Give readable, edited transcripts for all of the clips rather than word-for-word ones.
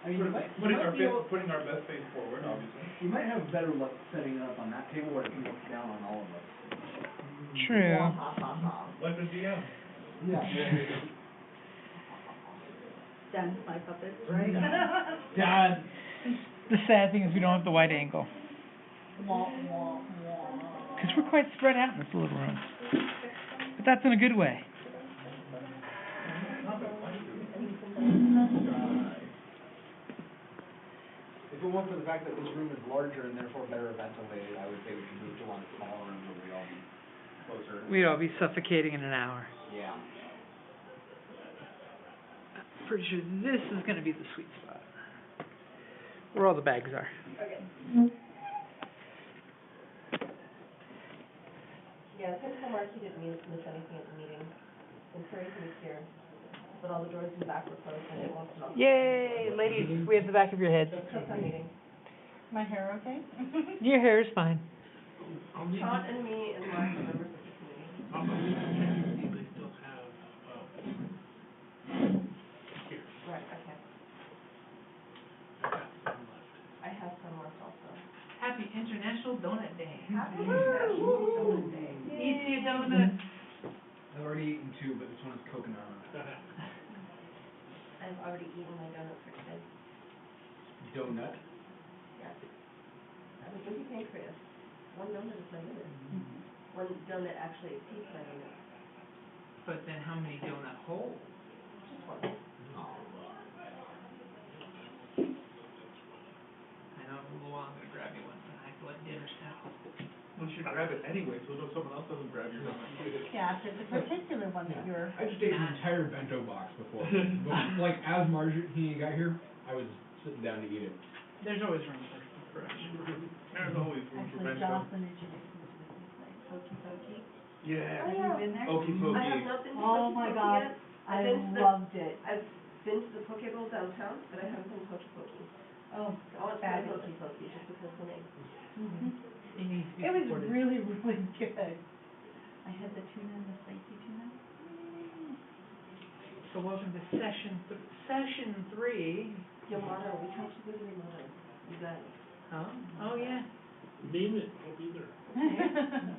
I mean, putting our best face forward, obviously. You might have better luck setting it up on that table where it can look down on all of us. True. Like the DM. Yeah. Dance my puppets, right? Dad. The sad thing is we don't have the wide angle. Because we're quite spread out in this little room. But that's in a good way. If it weren't for the fact that this room is larger and therefore better ventilated, I would say we should move to one smaller room where we'd all be closer. We'd all be suffocating in an hour. Yeah. I'm pretty sure this is going to be the sweet spot. Where all the bags are. Okay. Yeah, since Mark, he didn't miss anything at the meeting. And Terry was here. But all the doors in the back were closed, and I didn't want to knock. Yay, ladies, we have the back of your head. Meeting. My hair okay? Your hair is fine. Sean and me and Mark are members of the committee. They still have, here. Right, okay. I have some left also. Happy International Donut Day. Happy International Donut Day. Eat your donut. I've already eaten 2, but this one is coconut on it. I've already eaten my donut for today. Donut? Yes. I was busy pancreas. One donut is my limit. One donut actually exceeds my limit. But then how many donut holes? Just one. I know, in a little while I'm going to grab you one, but I have to let dinner settle. We should grab it anyway, so someone else doesn't grab your donut. Yeah, if it's a particular one that you're... I just ate an entire bento box before. But, like, as Margie got here, I was sitting down to eat it. There's always room for correction. There's always room for Actually, bento. Jocelyn introduced me to this new place, Pokey Pokey. Yeah. Oh, Have yeah. you been there? Okie I pokey. have not been to Oh Poke my Poke God, yet. I I've been to loved it. I've been to the Poke Bowl downtown, but I haven't been to Poke Poke. Oh, I want to try fabulous. Poke Poke just because of the name. It needs to be It was supported. really, really good. I had the tuna and the spicy tuna. So welcome to session 3. Yamato, we have to go to Yamato. You guys. Huh? Oh, yeah. Name it, I'll be there.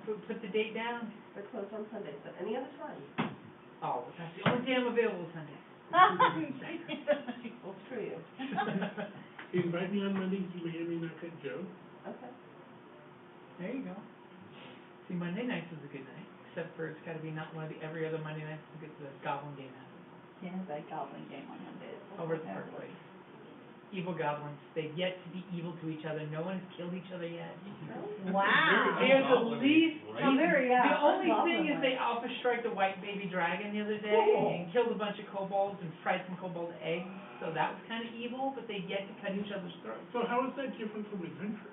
Put the date down. They're closed on Sundays, but any other time. Oh, that's the only day I'm available Sunday. Well, screw you. Invite me on Mondays, you may or may not get Joe. Okay. There you go. See, Monday nights is a good night, except for it's got to be not one of the every other Monday night because the Goblin game happens. Yeah, that goblin game on Mondays. Over at the Park Place. Evil goblins. They've yet to be evil to each other. No one has killed each other yet. Wow. They are the least. Right? The only thing is they alpha strike the white baby dragon the other day and killed a bunch of kobolds and fried some kobold eggs. So that was kind of evil, but they've yet to cut each other's throats. So how is that different from adventurers?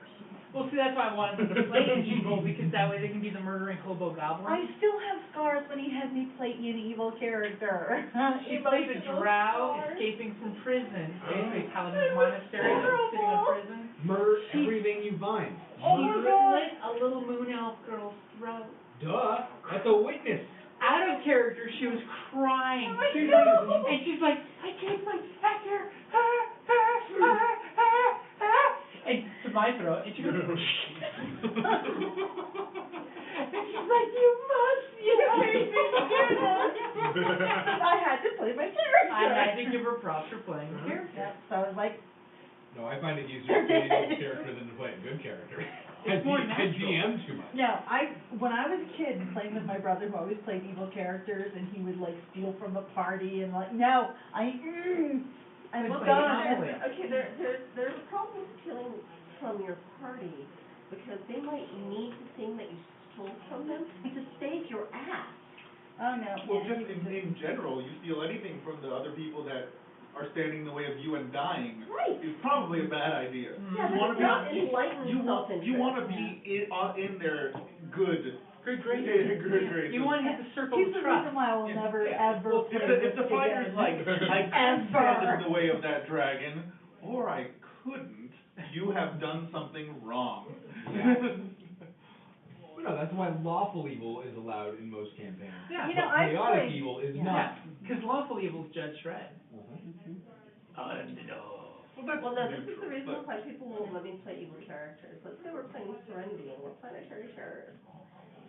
Well, see, that's why I wanted them to play evil, because that way they can be the murdering hobo goblin. I still have scars when he had me play an evil character. She played a drow escaping from prison, basically Paladin's monastery that was sitting in prison. Murder everything you find. She slit a little moon elf girl's throat. Duh, that's a witness. Out of character, she was crying. And she's like, I take my Hector, and to my throat, and she goes, and she's like, you must, you made me do this. I had to play my character. I had to give her props for playing the character. Yep, so I was like, No, I find it easier to play a good character than to play a good character. It's more I natural. GM too much. no, when I was a kid playing with my brother who always played evil characters and he would like steal from a party and like, no, I'm Well, done. okay, there's a problem with stealing from your party because they might need the thing that you stole from them to save your ass. Oh, no. Well, just in general, you steal anything from the other people that are standing in the way of you and dying. Right. Is probably a bad idea. Yeah, You wanna that's not be- enlightened You self-interest. want to be in their good. Good grace. Good grace. You want to hit the circle He's of the trust. reason why I will never, ever Well, play if the with fighter's like, I can't stand in the way of that dragon, or I couldn't, you have done something wrong. No, that's why lawful evil is allowed in most campaigns. Yeah. You know, But I chaotic played- evil is Yeah, not. because lawful evil is Judge Dredd. Uh-huh. I'm the dog. Well, no, this is the neutral, reason but- why people won't let me play evil characters. Let's say we're playing Serenity and we're planetary terrorists.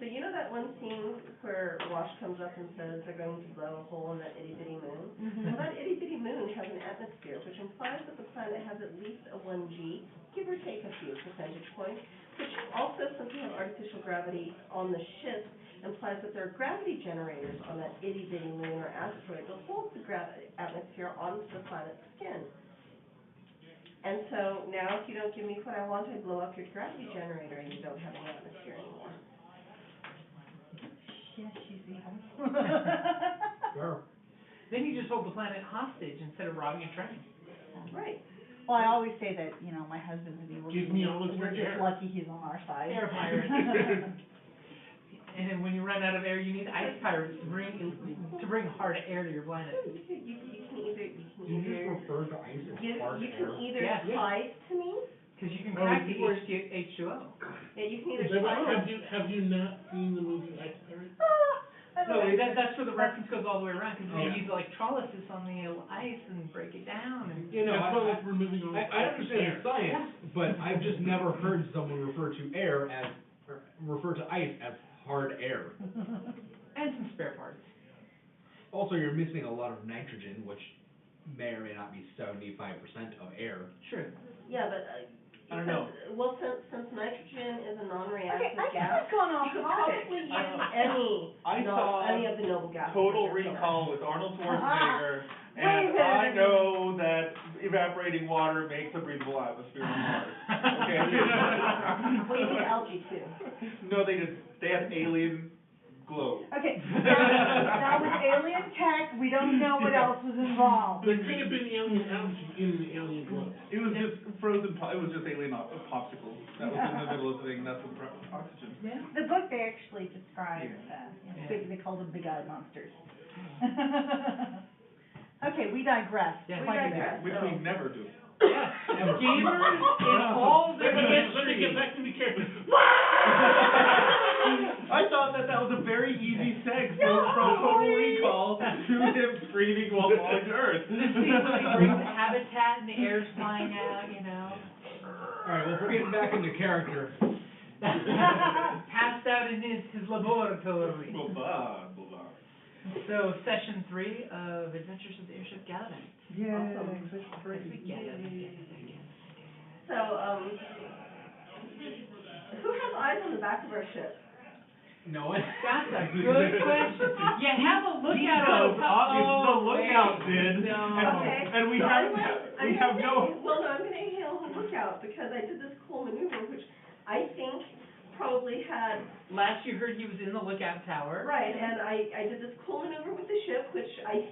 So you know that one scene where Wash comes up and says they're going to blow a hole in that itty bitty moon? Well, that itty bitty moon has an atmosphere, which implies that the planet has at least a 1G, give or take a few percentage points, which also, since we have artificial gravity on the ship, implies that there are gravity generators on that itty bitty moon or asteroid that hold the atmosphere onto the planet's skin. And so now if you don't give me what I want, I blow up your gravity generator and you don't have any atmosphere anymore. Yeah, she's evil. Sure. Then you just hold the planet hostage instead of robbing a train. Right. Well, I always say that, you know, my husband's an evil Give genius. me all of your We're just air. lucky he's on our side. Air pirates. And then when you run out of air, you need ice pirates to bring hard air to your planet. You can either, Do you just refer to ice as hard you air? can either Yes. tie to me, Because you can Oh, crack the you were- H2O. yeah, you can either Have tie. have you not seen the movie Ice Pirates? No, that's where the reference goes all the way around, because Oh. they use electrolysis on the ice and break it down and. You know, That's why we're moving on. I understand the science, but I've just never heard someone refer to air as, or refer to ice as hard air. And some spare parts. Also, you're missing a lot of nitrogen, which may or may not be 75% of air. True. Yeah, but, I don't know. well, since nitrogen is a Okay, non-reactive I think gas, I've gone off you could topic. probably use I know. any of the noble gases. Total in your Recall with Arnold Schwarzenegger, Wait a and minute. I know that evaporating water makes a breathable atmosphere on Mars. Okay. Well, you need algae too. No, they didn't. They had alien glow. Okay, now with alien tech, we don't know what else was involved. There could have been alien algae in the alien glow. It was just frozen. It was just alien popsicle that was in the middle of the thing. That's what oxygen. Yeah. The book, they actually described, Yeah. they called them big eye monsters. Okay, we digress. Yeah. We Quite a bit. digress. Which we never do. Yeah. Gamers in all their Let me history. get back into character. I thought that was a very easy seg No, from Total Cory. Recall to him screaming while falling to Earth. The scene where they break the habitat and the air's flying out, you know. Alright, well, if we're getting back into character, Passed out in his laboratory. Blah, blah, blah. So, session 3 of Adventures of the Airship Gallivant. Awesome. Yes, we get it. So, who has eyes on the back of our ship? no one. That's a good question. You have a lookout on top. Obviously, the lookout wait, did. No. Okay. And we so have, I'm we have no. gonna hail the lookout because I did this cool maneuver, which I think probably had. Last you heard he was in the lookout tower. Right, and I did this cool maneuver with the ship, which I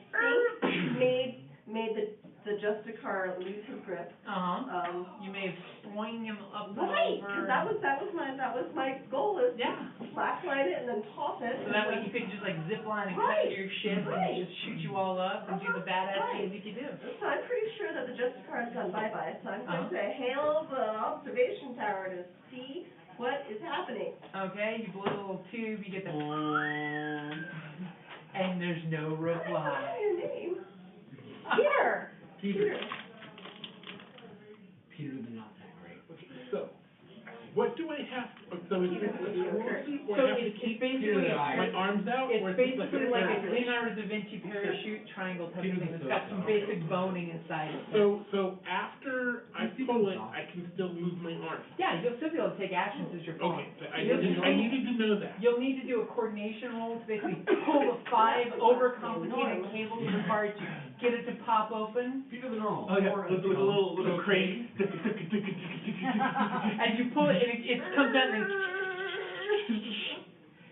think made the Justicar lose his grip. You may have swung him up and Right, over. because that was my goal is Yeah. to slackline it and then toss it. So that way he could just zip line and cut Right, to your ship right. and just shoot you all up and do the badass Right. things you could do. So I'm pretty sure that the Justicar has gone bye-bye, so I'm going to hail the observation tower to see what is happening. Okay, you blow the little tube, you get the and there's no I don't reply. know your name. Peter. Peter. Peter the not that great. Okay, so, what do I have, so is this a swirl suit, or So I have to it's keep basically Peter the Eye. my arms out, It's or is this basically like a parachute? Leonardo da Vinci parachute triangle type Peter of thing. the It's got some Soap. basic boning inside it. So after I pull it, I can still move my arms. Yeah, you'll still be able to take actions as you're Okay, falling. so I needed to know that. You'll need to do a coordination roll to basically pull the 5 overcomplicated cables required to get it to pop open. Peter the normal. Oh yeah, with a little Okay. crane. And you pull it and it comes out and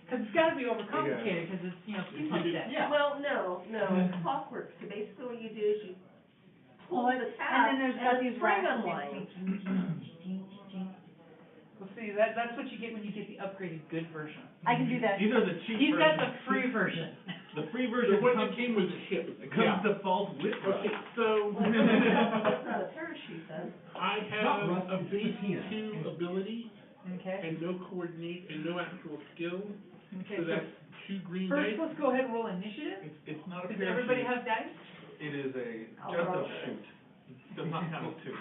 because it's got to be overcomplicated because it's, steampunk set. Yeah. Well, no, it's clockwork. So basically what you do is you pull Well, the and tab then there's got the these spring racks. unwinds. Well, see, that's what you get when you get the upgraded good version. I can do that. These are the cheap He's got versions. the free version. The free The version one comes, that came with the ship. it comes default with Okay, rust. so, That's not a parachute then. I Not have rust, a it's base patina. 2 ability, Okay. and no coordinate, and no actual skill, Okay. so that's 2 green First, dice. let's go ahead and roll initiative. It's not a Does parachute. everybody have dice? It is I'll just roll a it. chute. Does not count as two.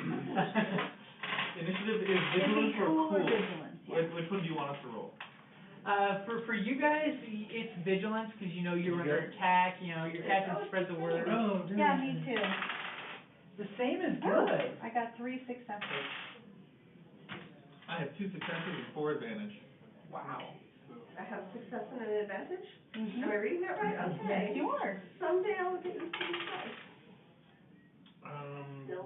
Initiative is It'd be vigilance or cool or cool? vigilance, yeah. Which one do you want us to roll? For you guys, it's vigilance, because you know you're under attack, you know, your captain spreads the word. Oh, Yeah, me too. The same is Oh, good. I got 3 successes. I have 2 successes and 4 advantage. Wow. I have success and an advantage? Mhm. Am I reading that right? Okay. Yes, you are. Someday I will get used to these dice.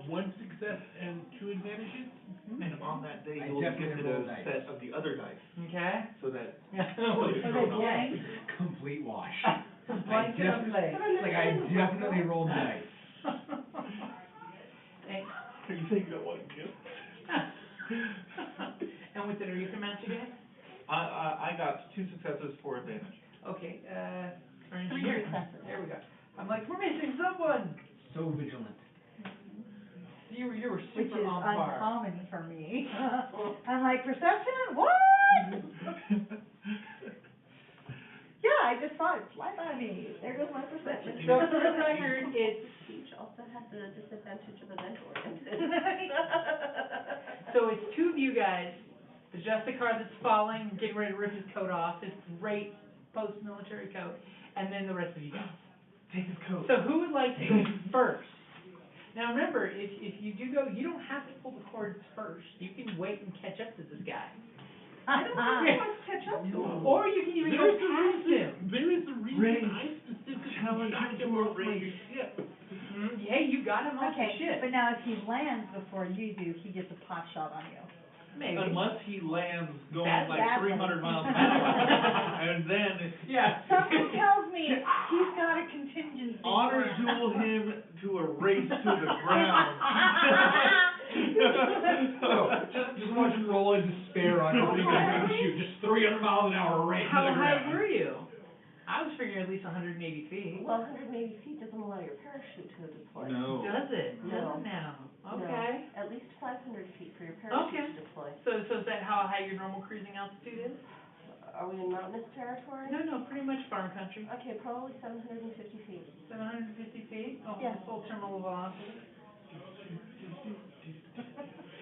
1 success and 2 advantages? And on that day, I you will be definitely gifted roll a dice. set of the other dice, Okay. so that What is Are thrown they off. blank? Complete wash. Blank to the play. Like, I definitely rolled dice. And, Are you saying you got one gift? and what did Aretha manage to get? I got 2 successes, 4 advantage. Okay, our 3 engineer. successes. There we go. I'm like, we're missing someone. So vigilant. You were Which super is on par. uncommon for me. I'm like, perception? What? Yeah, I just saw it fly by me. There goes my perception. So for the record, it's, Speech also had the disadvantage of event-oriented. so it's 2 of you guys, the Justicar that's falling, getting ready to rip his coat off, his great post-military coat, and then the rest of you guys. Take his coat. So who would like to go first? Now remember, if you do go, you don't have to pull the cords first. You can wait and catch up to this guy. I don't know who wants to catch up to him. Or you can even go past him. There is a reason Raise. I specifically Challenge shot him him to a off my raise. ship. Hey, you got him off the Okay, ship. but now if he lands before you do, he gets a pot shot on you. Maybe. Unless he lands going That's like badly. 300 miles an hour, and then Yeah. Something tells me he's got a contingency honor plan. duel him to a race to the ground. Just watch him roll in despair on how many guys are gonna shoot. Just 300 miles an hour right to How the high ground. were you? I was figuring at least 180 feet. Well, 180 feet doesn't allow your parachute to deploy. No. Does it? No. Does it now? No. Okay. At least 500 feet for your parachute Okay. to deploy. So is that how high your normal cruising altitude is? Are we in mountainous territory? No, pretty much farm country. Okay, probably 750 feet. 750 feet? Oh, Yeah. full terminal velocity.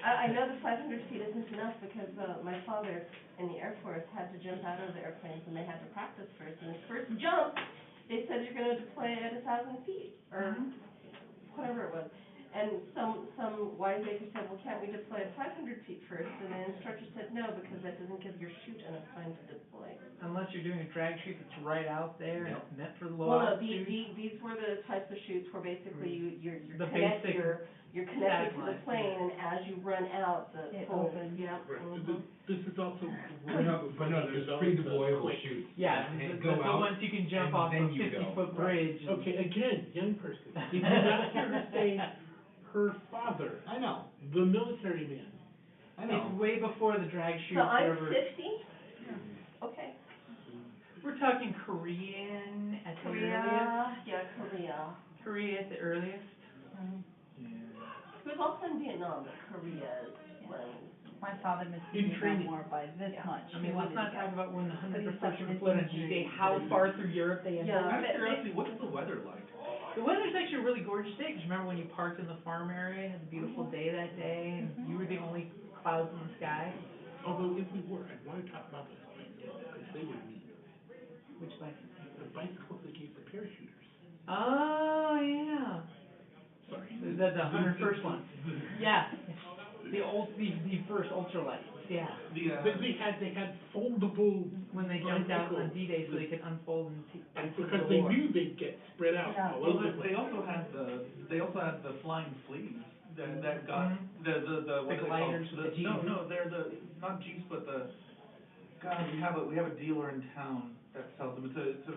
I know that 500 feet isn't enough because my father in the Air Force had to jump out of the airplanes and they had to practice first. And the first jump, they said you're going to deploy at 1,000 feet or whatever it was. And some wiseacre said, well, can't we deploy at 500 feet first? And the instructor said no, because that doesn't give your chute enough time to deploy. Unless you're doing a drag chute that's right out there and Yep. it's meant for the low Well, no, altitude. these were the types of chutes where basically you're The connected, basic you're connected to the satellite, plane, and as you run out, the It full, opens. yeah. Right, mhm. this is also. But no, there's pre-deployable shoots. Yeah, that the go out, ones you can jump and off then a you go. 50-foot bridge. and- Okay, again, young person, if you're not here to say her father, I know. the military man. I know. It's way before the drag chute So I'm ever. 60? Okay. We're talking Korean at the earliest. Korea, yeah, Korea. Korea at the earliest. He was also in Vietnam, but Korea is when. My father missed In the training. Vietnam War by this Yeah. much. I mean, He let's wanted not to talk go. about when the But he 101st suffered were an deployed on injury. D-Day, how far through Europe they ended Yeah. up. Out of curiosity, what's the weather like? The weather's actually a really gorgeous day, 'cause remember when you parked in the farm area, had a beautiful day that day, and you were the only clouds in the sky? Although if we were, I'd want to talk about those bicycles, because they were neat. Which bicycle? The bicycles they gave the parachuters. Oh, yeah. Sorry. The 101st one. Yeah. The first ultralights, yeah. They had foldable When they jumped out on bicycles. D-Day so they could unfold and see. And because they knew they'd get spread out Yeah. all Well, over the place. they also had the flying fleas that got the what are they gliders called? with the No, Jeeps. no, they're the not Jeeps, but the God. We have a dealer in town that sells them. It's a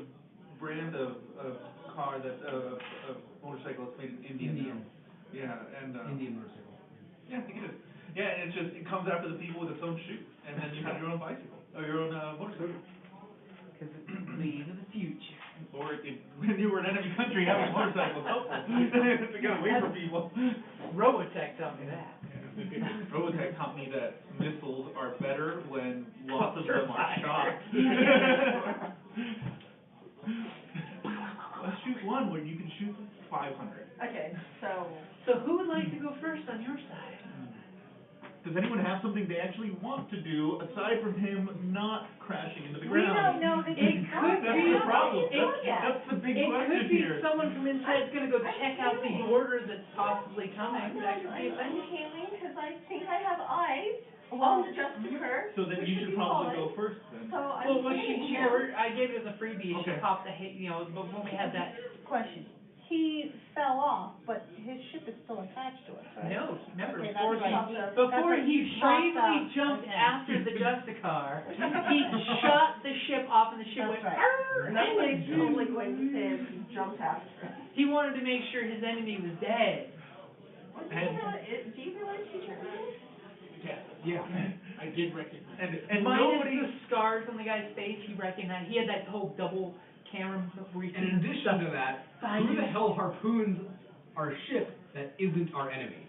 brand of car that of motorcycle that's made in India. Indian. Now. Yeah, and Indian motorcycle. yeah, I think it is. Yeah, and it comes after the people with its own chute, and then you have your own bicycle or your own motorcycle. Because it's the blaze of the future. Or when you were in enemy country, having a motorcycle was helpful to get away from people. Robotech taught me that. Robotech taught me that missiles are better when lots of them are shot. Let's shoot one where you can shoot them. 500. Okay, so, So who would like to go first on your side? Does anyone have something they actually want to do aside from him not crashing into the We ground? don't know that It he's could That's be, the problem. it That's the big could question be here. someone from inside that's gonna go check out the order that's possibly coming. That could be a I'm thing. Kayleen, because I think I have eyes Well, on the Justicar. So then which you should should be probably falling. go first then. So I'm Well, what saying, she I gave it as a freebie, she Okay. popped the hit, but when we had that, question. He fell off, but his ship is still attached to us, right? no, remember, Okay, before that's right. he, That's before right, he he popped bravely up. jumped Okay. after the Justicar, he shot the ship off and the ship That's went, right. "Arr!" And that's what he's totally going to say if he jumped after us. He wanted to make sure his enemy was dead. Do you realize she turned in? Yeah, I did recognize. And Minus nobody. the scars on the guy's face, he recognized, he had that whole double camera where he And in addition to that, who the hell harpoons our ship that isn't our enemy?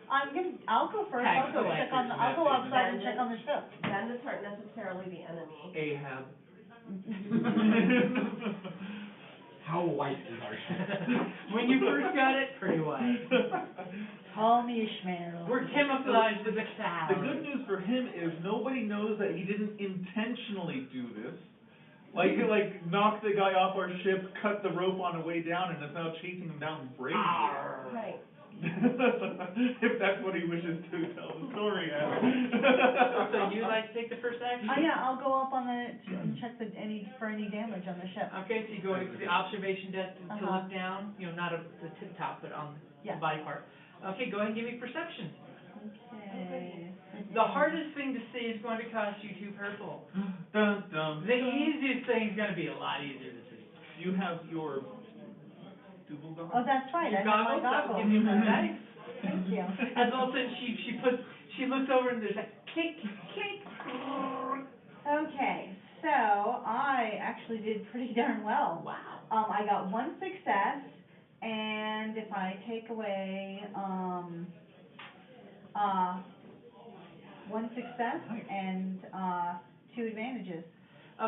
I'll go first, Tax I'll go check on, collectors, I'll go that's outside and check on the ship. Bandits aren't necessarily the enemy. Ahab. How white is our ship? When you first got it, pretty white. Call me Ishmael. We're camouflaged with a cloud. The good news for him is nobody knows that he didn't intentionally do this. Like knock the guy off our ship, cut the rope on the way down, and is now chasing him down bravely. Right. If that's what he wishes to tell the story as. So you like to take the first action? Yeah, I'll go up on and check for any damage on the ship. Okay, so you go to the observation deck to Uh-huh. look down, not at the tip top, but on Yeah. the body part. Okay, go ahead and give me perception. Okay. The hardest thing to see is going to cost you 2 purple. Dun, dun, The dun. easiest thing is going to be a lot easier to see. You have your double goggles. Oh, that's right, I Your have my goggles, that will goggles. give you more dice. Thank you. And all of a sudden she looks over and there's a click, click. Okay, so I actually did pretty darn well. Wow. I got 1 success, and if I take away, 1 success and, 2 advantages.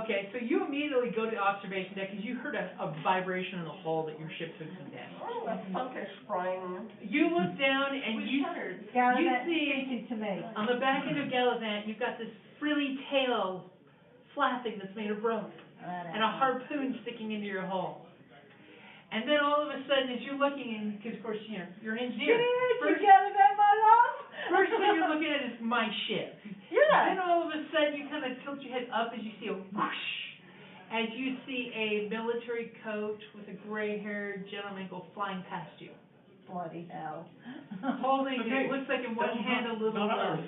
Okay, so you immediately go to the observation deck because you heard a vibration in the hull that your ship took some damage. Oh, a punkish spring. You look down and We you shuddered. Gallivant see speaking to me. on the back end of Gallivant, you've got this frilly tail flapping that's made of rope and a harpoon sticking into your hull. And then all of a sudden, as you're looking in, because of course you're an engineer. Did you Gallivant, my love? First thing you're looking at is my ship. Yeah. Then all of a sudden you kind of tilt your head up as you see a whoosh, as you see a military coach with a gray-haired gentleman go flying past you, Bloody hell. holding Okay, it looks like in one that was hand a little not ours.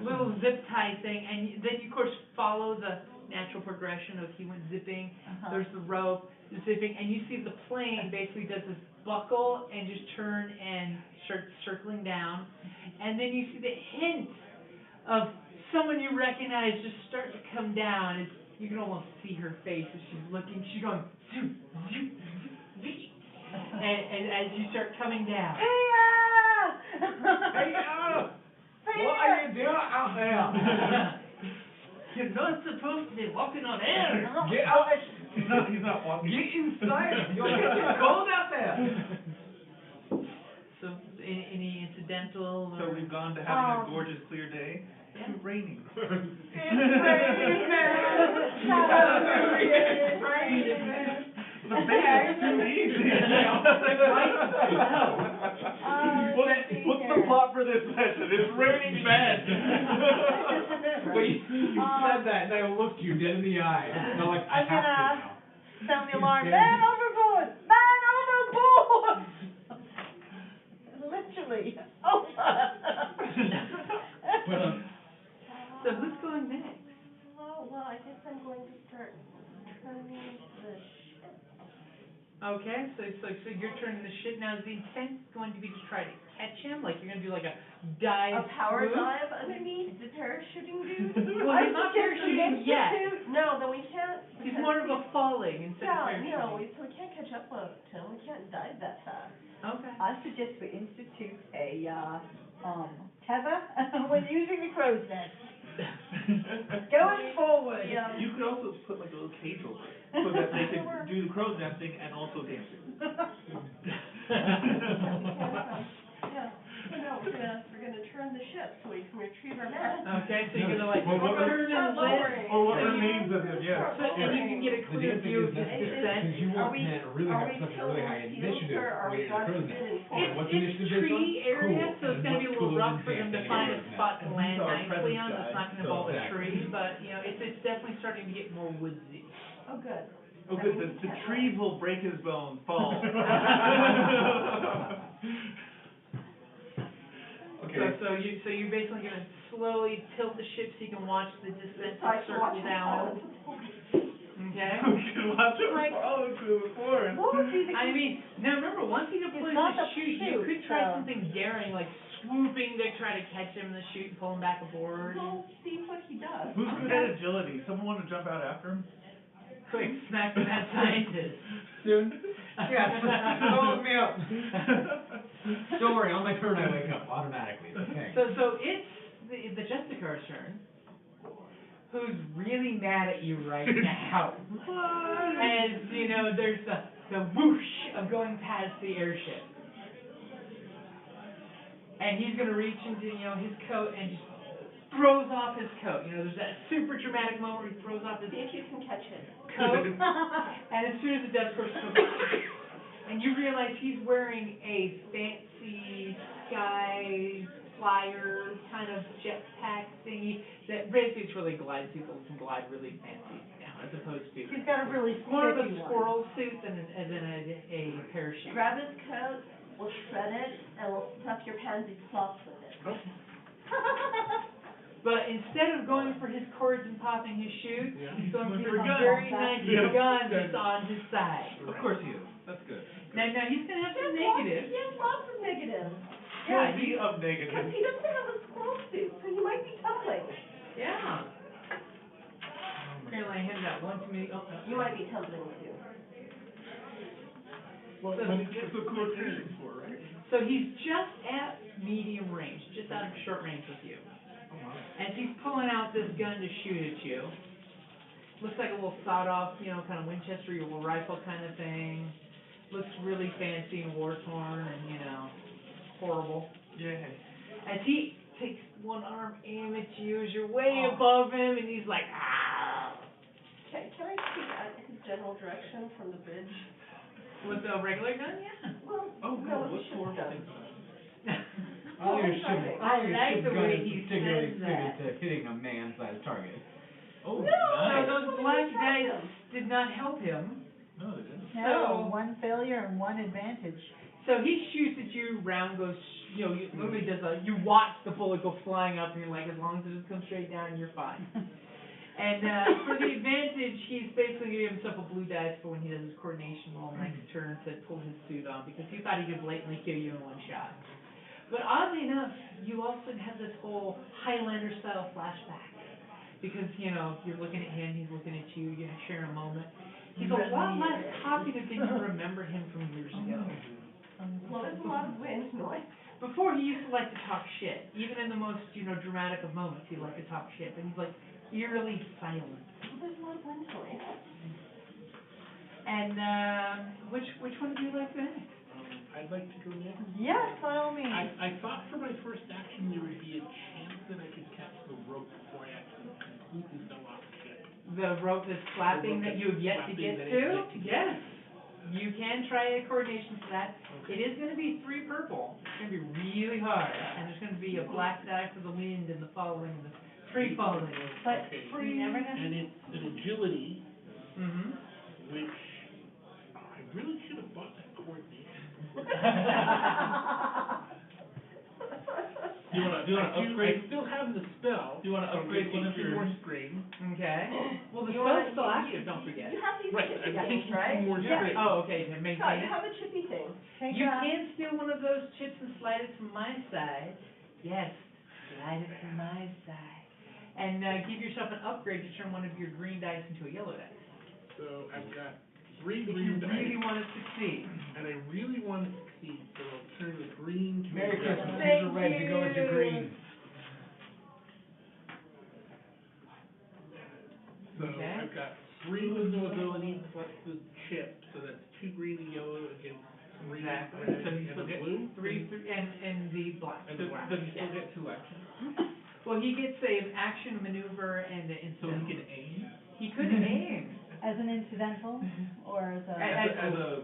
little zip tie thing, and then you of course follow the natural progression of he went zipping. Uh-huh. There's the rope, the zipping, and you see the plane basically does this buckle and just turn and start circling down, and then you see the hint of someone you recognize just start to come down. You can almost see her face as she's looking. She's going zoom, zoom, zoom, zoom. And as you start coming down. Pia! Hey, what are you doing out there? You're not supposed to be walking on air. Get out! He's not walking. Get inside! You'll get cold out there! So, any incidental? So or- we've gone to having a gorgeous clear day Yeah. to raining. It's raining, man. Hallelujah, it's raining, man. The bait is too easy. What's the plot for this session? It's raining men. Well, you said that, and I looked you dead in the eye. And I'm like, I I'm have to gonna now. sound the alarm. Yeah. Man overboard! Man overboard! Literally. Oh. So who's going next? Well, I guess I'm going to start turning the ship. Okay, so you're turning the ship. Now, is the intent going to be to try to catch him? Like you're going to do like a dive A power swoop? dive underneath the parachuting dude? Well, he's not parachuting yet. No, then we can't. He's because more of a falling instead of Yeah, parachuting. no, so we can't catch up to him. We can't dive that fast. Okay. I suggest we institute a tether when using the crow's nest. Going forward. Yeah. You could also put like a little cage over it, so that they could do the crow's nesting and also dancing. Yeah. So no, we're gonna turn the ship so we can retrieve our map. Okay, so you're gonna like Well, what turn and Start lift. lowering. Or what So you- remains of it, yeah. So, and you can get a The clear dancing view is of his necessary, descent. because you Are want we- to really are have we such a tilting really high seals, initiative or are when we you're in the God crow's forbid nest. enforced? What's It's initiative based on? tree area, Cool. so it's And gonna be a what's little cooler rough than for them to dancing in a find a crow's nest? spot to And land these are our nicely present on that's guys, not gonna so involve a exactly. tree, but, you know, it's definitely starting to get more woodsy. Oh, good. Oh, That good, means the we can't trees run. will break his bones, fall. Okay. So you're basically gonna slowly tilt the ship so you can watch the descent So I can watch circle it fall down, into the forest. okay? We can watch him Like- fall into the forest. What would be the? I mean, now remember, once you deploy It's not the the chute, you chute, could try so- something daring, like swooping to try to catch him in the chute and pull him back aboard. We'll see what he does. Who's good at agility? Someone want to jump out after him? Quick, smack the mad scientist. Soon? Yes, hold me up. Don't worry, on my turn I wake up automatically. It's okay. So it's the Jessica's turn, who's really mad at you right now. As, you know, there's the whoosh of going past the airship. And he's gonna reach into, you know, his coat and just throws off his coat. You know, there's that super dramatic moment where he throws off his See if you can catch it. coat. And as soon as it does, of course, it goes off. And you realize he's wearing a fancy sky flyer kind of jetpack thingy that basically it's really glide suit that can glide really fancy now, as opposed to He's got a really more of a sticky one. squirrel suit than a parachute. Grab his coat, we'll shred it, and we'll stuff your pansy slots with it. But instead of going for his cords and popping his chute, Yeah. he's going Going for for a his gun. very nice Yeah. gun that's on his side. Of course he is. That's good. Now he's gonna have some He negatives. has lots of negatives. Yeah, Plenty of Because negatives. he doesn't have a squirrel suit, so he might be tumbling. Yeah. Apparently I handed out one too many. Oh, You might be tumbling too. Well, So- but that's what coordination's for, right? So he's just at medium range, just out of short range with you. As he's pulling out this gun to shoot at you. Looks like a little sawed-off, you know, kind of Winchester, your little rifle kind of thing. Looks really fancy and war-torn and, you know, horrible. Yeah. As he takes one arm aim at you as you're way above him, and he's like, ah. Can I see his general direction from the bridge? With a regular gun, yeah. Well, Oh, no, good. with the What's ship's horrible gun. things about it? All your I'm ship, driving. all your I like ship the gun way is he particularly says suited that. to hitting a man-sized target. Oh, No, So nice. those What black did you tell dice him? did not help him. No, they didn't. No, So- one failure and one advantage. So he shoots at you, round goes, you know, you literally does you watch the bullet go flying up, and you're like, as long as it doesn't come straight down, you're fine. And for the advantage, he's basically giving himself a blue dice for when he does his coordination roll next turn to pull his suit on, because he thought he could blatantly kill you in one shot. But oddly enough, you also have this whole Highlander-style flashback. Because, you know, you're looking at him, he's looking at you, you're sharing a moment. He's a lot less talkative than you remember him from years ago. Well, there's a lot of wind noise. Before, he used to like to talk shit. Even in the most, you know, dramatic of moments, he liked to talk shit. But he's like eerily silent. Well, there's a lot of wind noise. And which one would you like to next? I'd like to go next. Yes, by all means. I thought for my first action there would be a chance that I could catch the rope before I actually completely fell off the ship. The rope that's flapping rope that you have yet to flapping get that I to? have yet to get Yes. You can try a coordination for that. It is going to be 3 purple. It's going to be really hard. And there's going to be a black die for the wind and the falling and the tree falling. But Okay. you never know. And it's an agility, Mm-hmm. which I really should have bought that coordination. Do you want to upgrade? I still have the spell. Do you want to so I'm upgrade gonna one of take your? 2 more strain. Okay. Well, the You spell's wanna- still you- active, don't forget. You have these Right, chippy I'm things, taking right? 2 more Yeah. strain. Oh, okay, to Scott, maintain you it. have a chippy thing. Take You a- can steal one of those chips and slide it from my side. Yes, slide it from my side. And give yourself an upgrade to turn one of your green dice into a yellow dice. So I've got 3 If you green dice, really want to succeed. and I really want to succeed, so I'll turn the green to Merry a Christmas, yellow. here's a red to go with your green. 3 with no ability plus the chip, so that's 2 green and yellow against 3 Exactly. red So he and still a gets blue. three, and the black. And So black. does he still Yeah. get 2 actions? Well, he gets an action, maneuver, and an So he incidental. can aim. He could aim. As an incidental, or as a?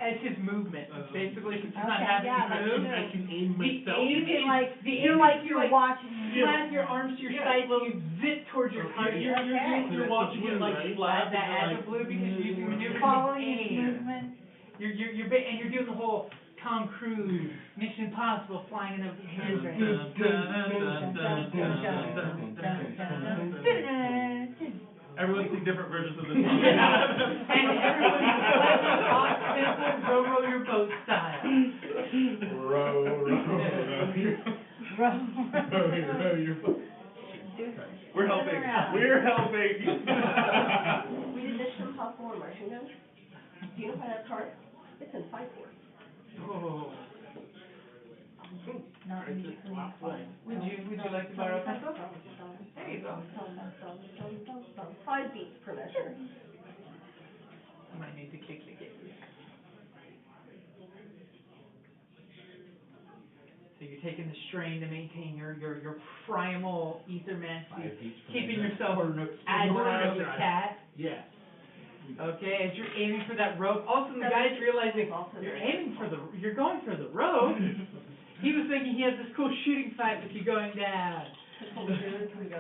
As his movement, basically, since he's not Okay, having yeah, to that's move. true. I can aim The myself. aim You can is- like, the you're aim like, is you're like watching. Slap your arms to your Yeah, sides well- and you zip towards your target. You're Okay. watching it like Add slap that and as like, a blue because you're using maneuver to Following his aim. movement. And you're doing the whole Tom Cruise Mission Impossible flying in the hands right. Everyone's seen different versions of this song. Yeah. And everyone's playing off simple row your boat style. Row your boat. We're helping. around. We're helping. We did Mission Impossible and Marching Gun. Do you know how that card? It's in 5/4. Oh. Not musically inclined. Would you like to borrow a pencil? There you go. 5 beats per measure. I might need to kick the game. So you're taking the strain to maintain your primal ethermancy, 5 beats per keeping measure. yourself Or agile as a cat. Yes. Okay, as you're aiming for that rope. Also, the guy's realizing you're going for the rope. He was thinking he had this cool shooting fight with you going down. Can we do it? Can we go?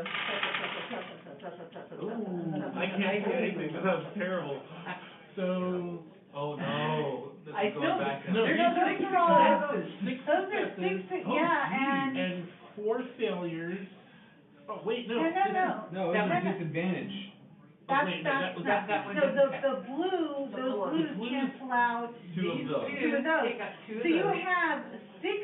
I can't do anything. That was terrible. So, Oh no. This I is going still, back No, there's those six are all- successes. 6 Those are successes. six, Oh, yeah, geez. and. And 4 failures. Oh, wait, no. No, No, That it's was- a disadvantage. That's, wait, no, that was- no. that one So didn't the blue, The those blue. blues The blues- cancel out Two of These those. two of those. They got 2 of So you those. have six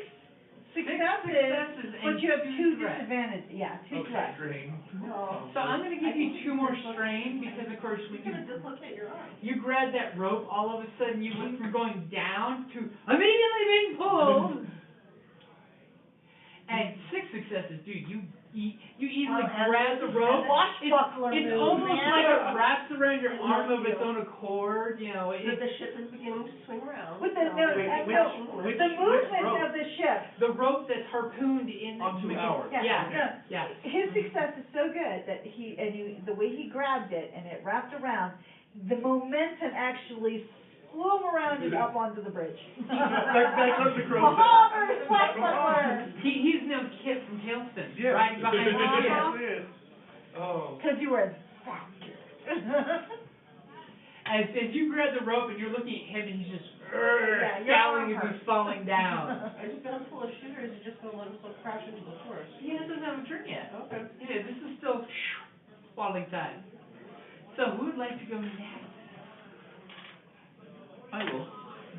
successes successes, and but you have 2 threats. disadvantages, yeah, 2 Okay, threats. drain. No. So I'm going to give you 2 more strain because, of course, You're when gonna dislocate your arm. you grab that rope, all of a sudden you went from going down to immediately being pulled. And 6 successes, dude. You easily grab the rope. Swashbuckler It's move, almost man. like it wraps around your It arm must of its do. own accord. You know, But it, the ship is beginning to swing around. With the, so no, we're no, watching the which- the movement rope? of the ship. the rope that's harpooned in Onto to make ours. it, yeah, No, yeah. his success is so good that the way he grabbed it and it wrapped around, the momentum actually flew him around and up onto the bridge. Back on the crow. Mahomer, swashbuckler. He's no Kit from Tailspin, Yeah. riding behind the ship. Yes. Oh. Because you were that good. As you grab the rope and you're looking at him and he's just Yeah, your scowling arm as he's falling down. Is it gonna pull a shooter, or is it just gonna let himself crash into the forest? He doesn't have a turn yet. Okay. Yeah, this is still falling time. So who would like to go next? I will.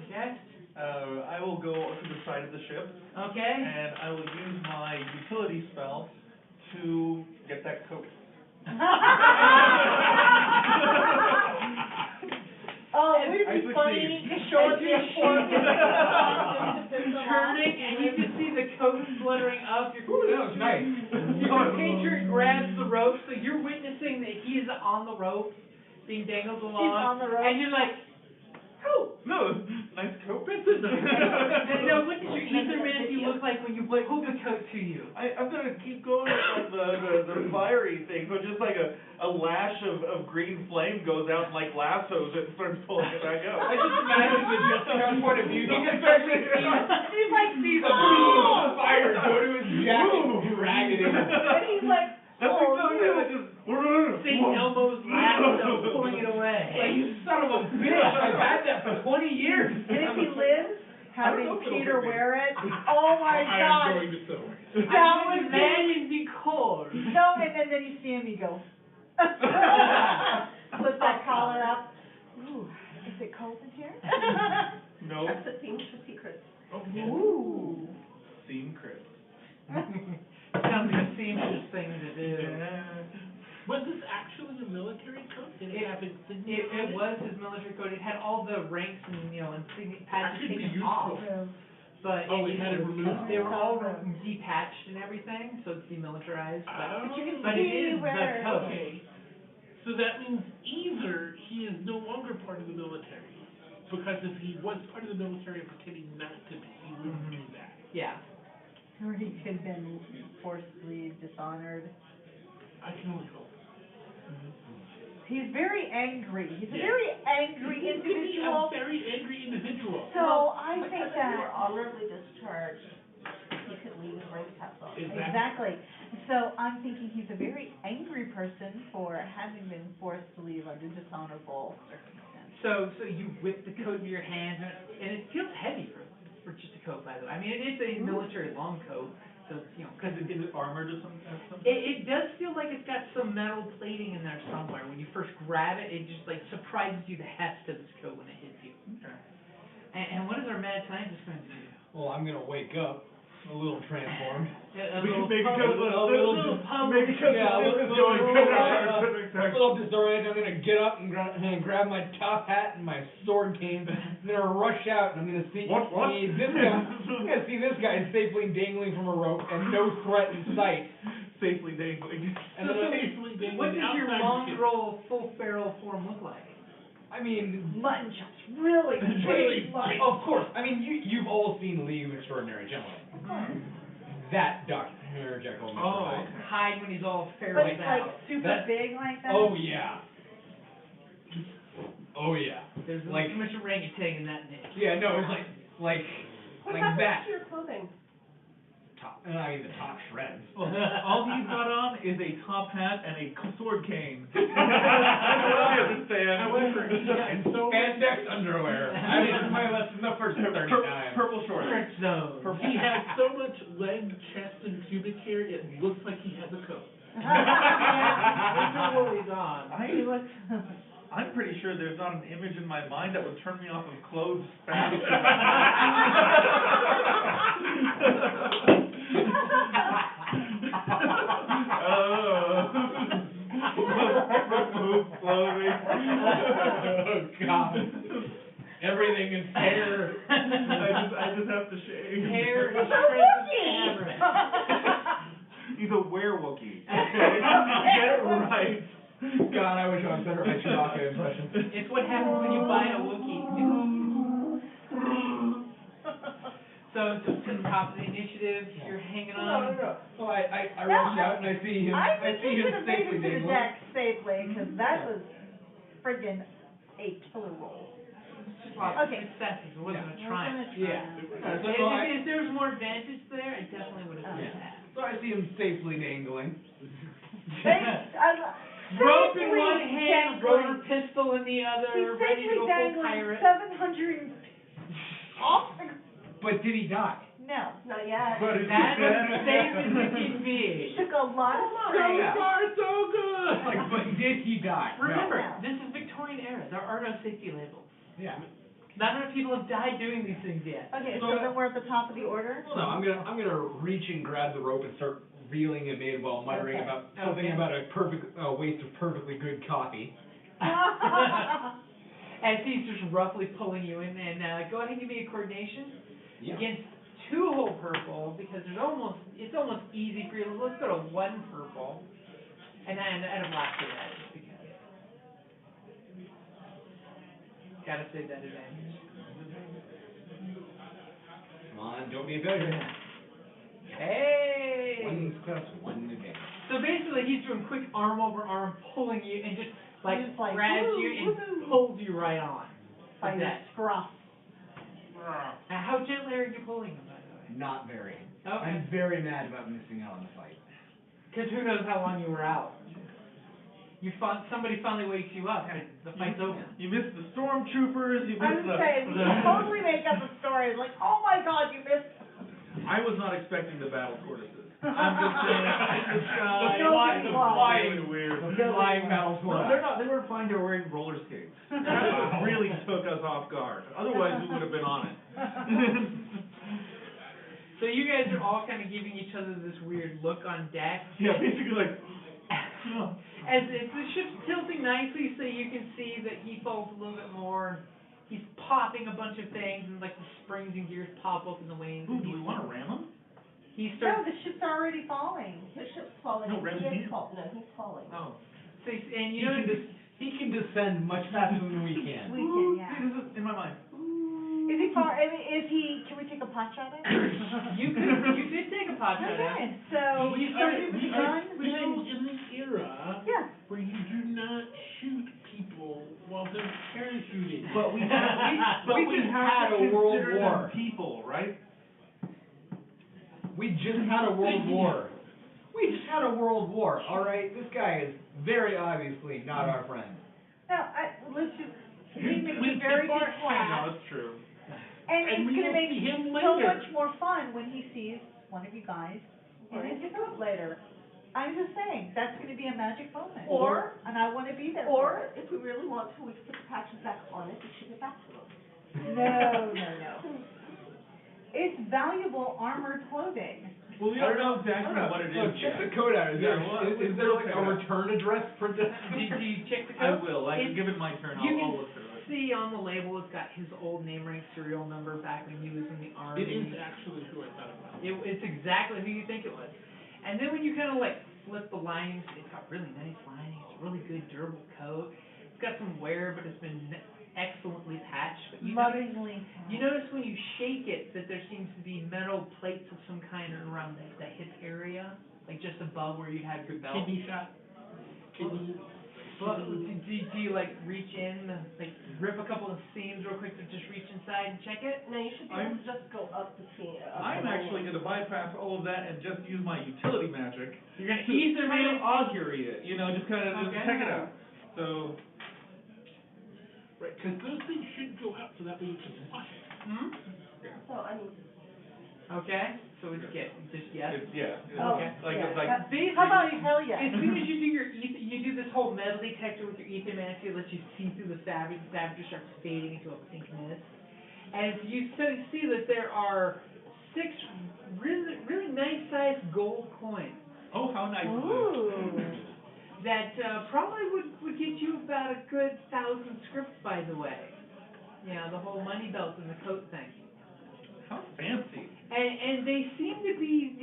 Okay. I will go to the side of the ship, Okay. and I will use my utility spell to get that coat. Oh, And would it I be funny succeed. to show us As your you're form? turning and you can see the coat fluttering up. Your Ooh, that was nice. Your patron grabs the rope, so you're witnessing that he is on the rope, being dangled along. He's on the rope. And you're like, oh. No, nice coat. Now, what does your ethermancy look like when you pull the coat to you? I'm gonna keep going on the fiery thing, so just like a lash of green flame goes out and like lassos it and starts pulling it back up. I just imagine the Jessica point of view. You can start to see, He's like, sees a beam of fire go to his jacket and drag it in. and he's like, That's oh, exactly no. it. Just St. Elmo's lasso pulling it away. Like, you son of a bitch, I've had that for 20 years. And if he lives, I don't having know if it'll Peter hurt me. wear it, oh my I am God. going to sew it. That I'm going would to imagine the cold. No, and then you see him, you go. Flip that collar up. Ooh, is it cold in here? no That's the theme for secrets. Okay. Ooh. seam crisp. Sounds like a seamstress thing to do. Was this actually a military coat? Did it have insignia on It was his military coat. It had all the ranks and insignia That patches could be taken useful. off. But Oh, it had it removed? They were all depatched and everything, so it's demilitarized. Oh. But you can But it see is the where. coat. Okay. So that means either he is no longer part of the military, because if he was part of the military and pretending not to be, he wouldn't do that. Yeah. Or he could have been forcibly dishonored. I can only hope. He's very angry. He's a Yeah. very angry He could be individual. a very angry individual. So I Because think if you were that honorably discharged, he could leave his rank caps on. exactly. So I'm thinking he's a very angry person for having been forced to leave under dishonorable circumstances. So you whip the coat into your hands, and it feels heavy for just a coat, by the way. I mean, it is a military long coat, so you know, because Is it armored or something? it does feel like it's got some metal plating in there somewhere. When you first grab it, it just like surprises you the heft of this coat when it hits you. Okay. And what is our mad scientist going to do? Well, I'm gonna wake up a little transformed. A little Maybe puzzle- because a little puzzle. maybe because Yeah, the ship is little- going little- good. A little disoriented. I'm gonna get up and grab my top hat and my sword cane. I'm gonna rush out and I'm gonna see What? this guy. I'm gonna see this guy safely dangling from a rope and no threat in sight. Safely dangling. And then What does your mongrel full barrel form look like? I mean, Mutton chops, really, really mutton. of course. I mean, you've all seen League of Extraordinary Gentlemen. Of course. That Dr. Jekyll, Mr. Oh, Hyde. okay. Hyde when he's all But fairly it's like out. super That- big like that. Oh yeah. Oh yeah. There's like- too much orangutan in that niche. Yeah, no, it's like What like happens that. to your clothing? Top. I mean, the top shreds. All he's got on is a top hat and a sword cane. That's what I understand. However, he has And so much spandex underwear. I learned my lesson the first 30 times. Purple shorts. Frick zone. He has so much leg, chest, and pubic hair, it looks like he has a coat. Winter woolies on. He looks. I'm pretty sure there's not an image in my mind that would turn me off of clothes faster. Remove clothing. Oh God. Everything is hair. I just have to shave. Hair He's is a Wookiee. He's a werewookie. Okay? Get it right. God, I wish I was better at my Chewbacca impression. It's what happens when you buy a Wookiee. So to the top of the initiative, you're hanging on. No. Well, I rush out and I see him. I I think see you him should have made safely it to the dangling. deck safely, because that was friggin' a killer roll. It's just lots Okay. of successes. It wasn't a Wasn't triumph. a Yeah. triumph. If there was more advantage there, I definitely would have done Yeah. that. So I see him safely dangling. Rope in one hand, dangling. rotor pistol in the other, He's ready to safely go full dangling pirate. 700 off the. But did he die? No. Not yet. But it's That's dead. as safe as it can He be. took a lot of So strength. Yeah. far, so good. Like, but did he die? Remember, No. this is Victorian era. There are no safety labels. No. Yeah. Not enough people have died doing these things yet. Okay, So- so then we're at the top of the order. Well, no, I'm gonna reach and grab the rope and start reeling him in while muttering Okay. about something Okay. about a waste of perfectly good coffee. As he's just roughly pulling you in, and go ahead and give me a coordination Yeah. against 2 whole purple, because it's almost easy for you. Let's go to 1 purple, and then add a black to that, just because. Gotta save that advantage. Come on, don't be a failure. Hey! 1 success, 1 advantage. So basically, he's doing quick arm over arm, pulling you, and just like Just like, grabs woo, you and woohoo. pulls you right on. By the your deck. scruff. Now, how gently are you pulling him, by the way? Not very. Okay. I'm very mad about missing out on the fight. Because who knows how long you were out. Somebody finally wakes you up, and the fight's over. You missed the stormtroopers. You I missed would say we can totally make up a story like, oh my God, you missed. I was not expecting the battle tortoises. I'm just saying. In the sky. Nobody It's was. really weird. The flying battle No, tortoise. they're not. They weren't flying. They were wearing roller skates. That's what really took us off guard. Otherwise, we would have been on it. So you guys are all kind of giving each other this weird look on deck. Yeah, basically like. As the ship's tilting nicely, so you can see that he falls a little bit more. He's popping a bunch of things, and like the springs and gears pop up in the wings. Ooh, do we want to ram them? He No, starts. the ship's already falling. The ship's falling. No, Ram, He is he's- No, he's falling. Oh. So, and He you know, he can descend much faster than we can. We can, Hey, yeah. this is in my mind. Is he far, I mean, can we take a pot shot at him? you could take a pot shot at him. Okay, so, We start are with the gun, still in the era yeah. where you do not shoot people while they're parachuting. But we have had to a world consider war. them people, right? We just had a world war. We just had a world war, alright? This guy is very obviously not our friend. No, let's just, he makes We a very tip our good point. hat. No, it's true. And And it's we gonna will make see him so later. much more fun when he sees one of you guys in Or his you coat later. I'm just saying, that's gonna be a magic moment. Or- And I wanna be there for Or, it. if we really want to, we can put the patches back on it and ship it back to them. No, no, no. It's valuable armored clothing. Well, we don't know exactly what it So is check yet. the code out. Is Yeah, there, is there like a return address printed? Did you check the I code? will. It's- Give it my turn. You I'll can look through it. see on the label it's got his old name, rank, serial number back when he was in the army. It is actually who I thought it was. It's exactly who you think it was. And then when you kind of like flip the linings, it's got really nice linings, really good durable coat. It's got some wear, but it's been excellently patched. But you notice, Lovingly. you notice when you shake it that there seems to be metal plates of some kind around the hip area, like just above where you'd have your belt. Kidney shot. Kidney. But do you like reach in, like rip a couple of seams real quick to just reach inside and check it? No, you should be able to just go up the seam. I'm actually going to bypass all of that and just use my utility magic You're gonna to ease their kind man. of augury it, just kind of Okay. check it out. So, Right, because those things should go out so that way you can watch it. Hmm? So, I mean, Okay. So it's get just yes. it's, yeah. It's Oh, Okay. Like, yeah. like, Basically, How about hell yes? as soon as you do your you do this whole metal detector with your ether mancy, it lets you see through the fabric. The fabric just starts fading into a pink mist, and you see that there are 6 really nice sized gold coins oh, how nice. Ooh. that probably would get you about a good 1,000 scripts, by the way. The whole money belt and the coat thing. How fancy. And they seem to be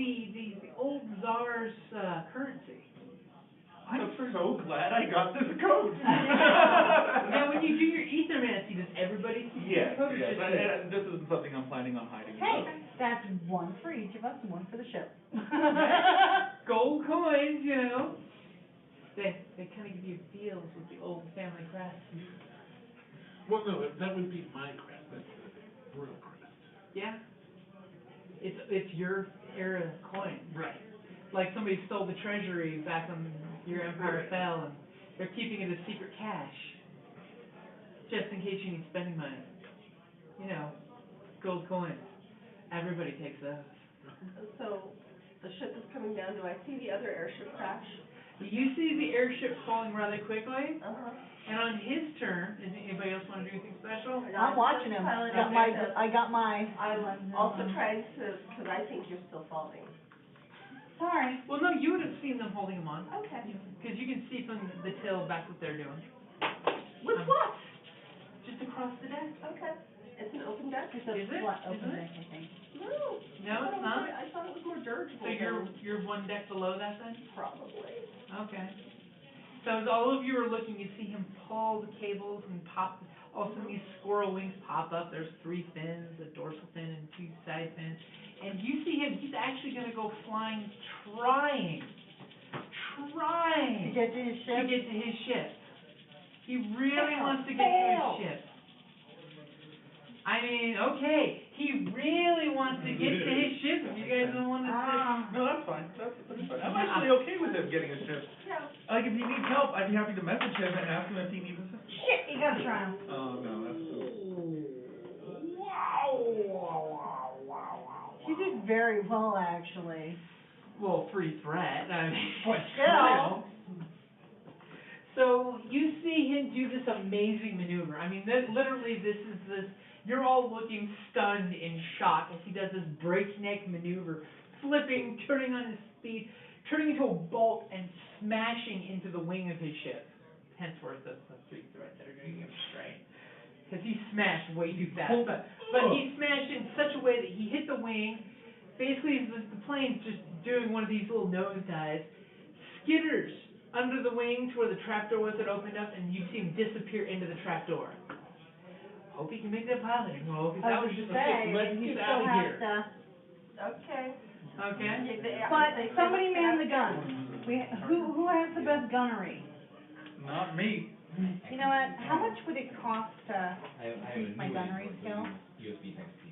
the old Tsar's currency. I'm so glad I got this coat. Now, when you do your ethermancy, does everybody see Yes, the coat? or yes. just you? And this isn't something I'm planning on hiding. Hey, that's one for each of us and one for the ship. Gold coins, They kind of give you feels with the old family crest. Well, no, that would be my crest. That's the royal crest. Yeah. It's your era coin. Right. Like somebody stole the treasury back when your empire fell, and they're keeping it as secret cash, just in case you need spending money. Gold coins. Everybody takes those. so the ship is coming down. Do I see the other airship crash? You see the airship falling rather quickly, Uh-huh. and on his turn, does anybody else want to do anything special? I'm watching him. I got my. I'm also trying to, because I think you're still falling. Sorry. Well, no, you would have seen them holding them on, Okay. because you can see from the tail back what they're doing. With what? Just across the deck. Okay. It's an open deck? It's a Is it? flat Isn't open it? deck, I think. No. No, it's not. I thought it was more dirigible. So you're than- one deck below that then? Probably. Okay. So as all of you are looking, you see him pull the cables and pop. All of a sudden, these squirrel wings pop up. There's 3 fins, a dorsal fin and 2 side fins. And you see him. He's actually going to go flying, trying To get to his to ship. get to his ship. He really Fail. wants to get to Fail. his ship. I mean, okay, he really wants to get to his ship. If you guys don't want to. No, that's fine. That's fine. I'm actually okay with him getting a ship. Yeah. Like, if he needs help, I'd be happy to message him and ask him if he needs assistance. Shit, you got drowned. Oh, no, that's You did very well, actually. Well, free threat. I mean, But still. So you see him do this amazing maneuver. I mean, literally, this. You're all looking stunned in shock as he does this breakneck maneuver, flipping, turning on his speed, turning into a bolt and smashing into the wing of his ship. Henceforth, that's the free threat that are going to give him straight. Because he smashed way too fast. But he smashed in such a way that he hit the wing. Basically, the plane's just doing one of these little nosedives, skitters under the wing to where the trapdoor was that opened up, and you see him disappear into the trapdoor. Hope he can make that piloting roll, because that was just let's you get still out of have here. to. Okay. Okay. But somebody man the guns. Who has the best gunnery? Not me. You know what? How much would it cost to I have increase a my new gunnery input, skill? USB Type-C.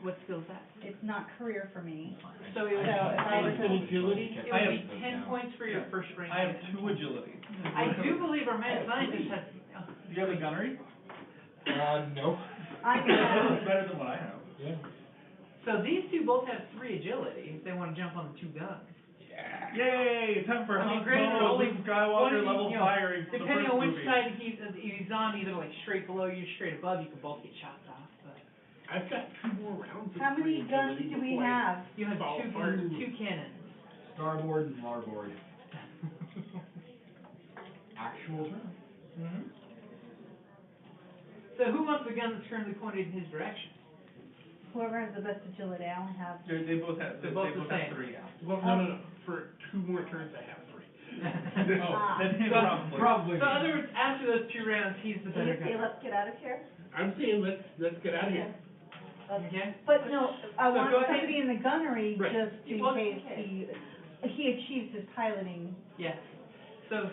What skill is that? It's not career for me. So it would So if I was An agility? It would be 10 points for your first rank. I have 2 agility. I do believe our mad scientist has. Do you have a gunnery? No. I have, Better than what I have. Yeah. So these two both have 3 agility if they want to jump on the 2 guns. Yay! Time for I mean, Han granted, Solo, only Luke one Skywalker of you, level you know, firing from the depending first on which movie. side he's on, either like straight below you or straight above, you can both get shots off. But I've got 2 more rounds of how many free guns agility do we before I have? you have fall two apart. cannons. Starboard and larboard. Actual term. Mm-hmm. So who wants the gun that's currently pointed in his direction? Whoever has the best agility, I only have. They both have. They're both the same. have 3. Yeah. Well, no. For 2 more turns, I have 3. Then him So- probably. So in other words, after those 2 rounds, he's the So better you say, gunner. let's get out of here? I'm saying let's get out of here. Okay. But no, I So want go ahead. somebody in the gunnery Right. just in Well, case okay. he achieves his piloting. Yes. So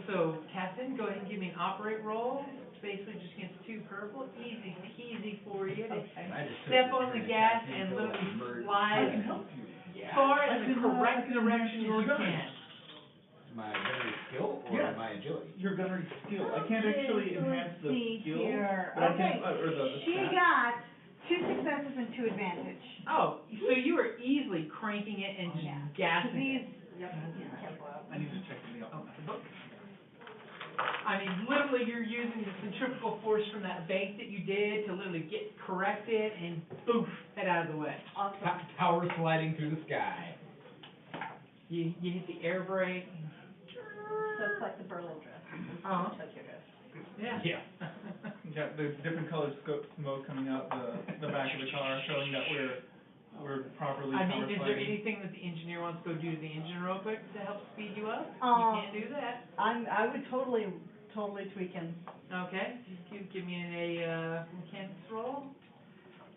Captain, go ahead and give me an operate roll. Basically just against 2 purple. Easy peasy for you to I just step took on the the gas caffeine and pill literally and merged. slide I can help you. far I in the can, correct I can direction enhance your you gunnery. can. My gunnery skill or Yes. my agility? Your gunnery skill. I can't actually Okay, enhance let's the see skill, here. but I Okay, can, or the she stat. got 2 successes and 2 advantage. Oh, so you are easily cranking it and just Yeah. gassing These, it. Yep, can't blow. I need to check the Oh, outline. the book. I mean, literally, you're using the centrifugal force from that bank that you did to literally get corrected and boof, head out of the way. Awesome. Power sliding through the sky. You hit the air brake. So it's like the Berlin dress, Uh-huh. Tokyo dress. Yeah. Yeah. You got the different colored smoke coming out the back of the car, showing that we're properly I power mean, is there sliding. anything that the engineer wants to go do to the engine real quick to help speed you up? You can do that. I would totally tweak him. Okay. Give me a mechanics roll.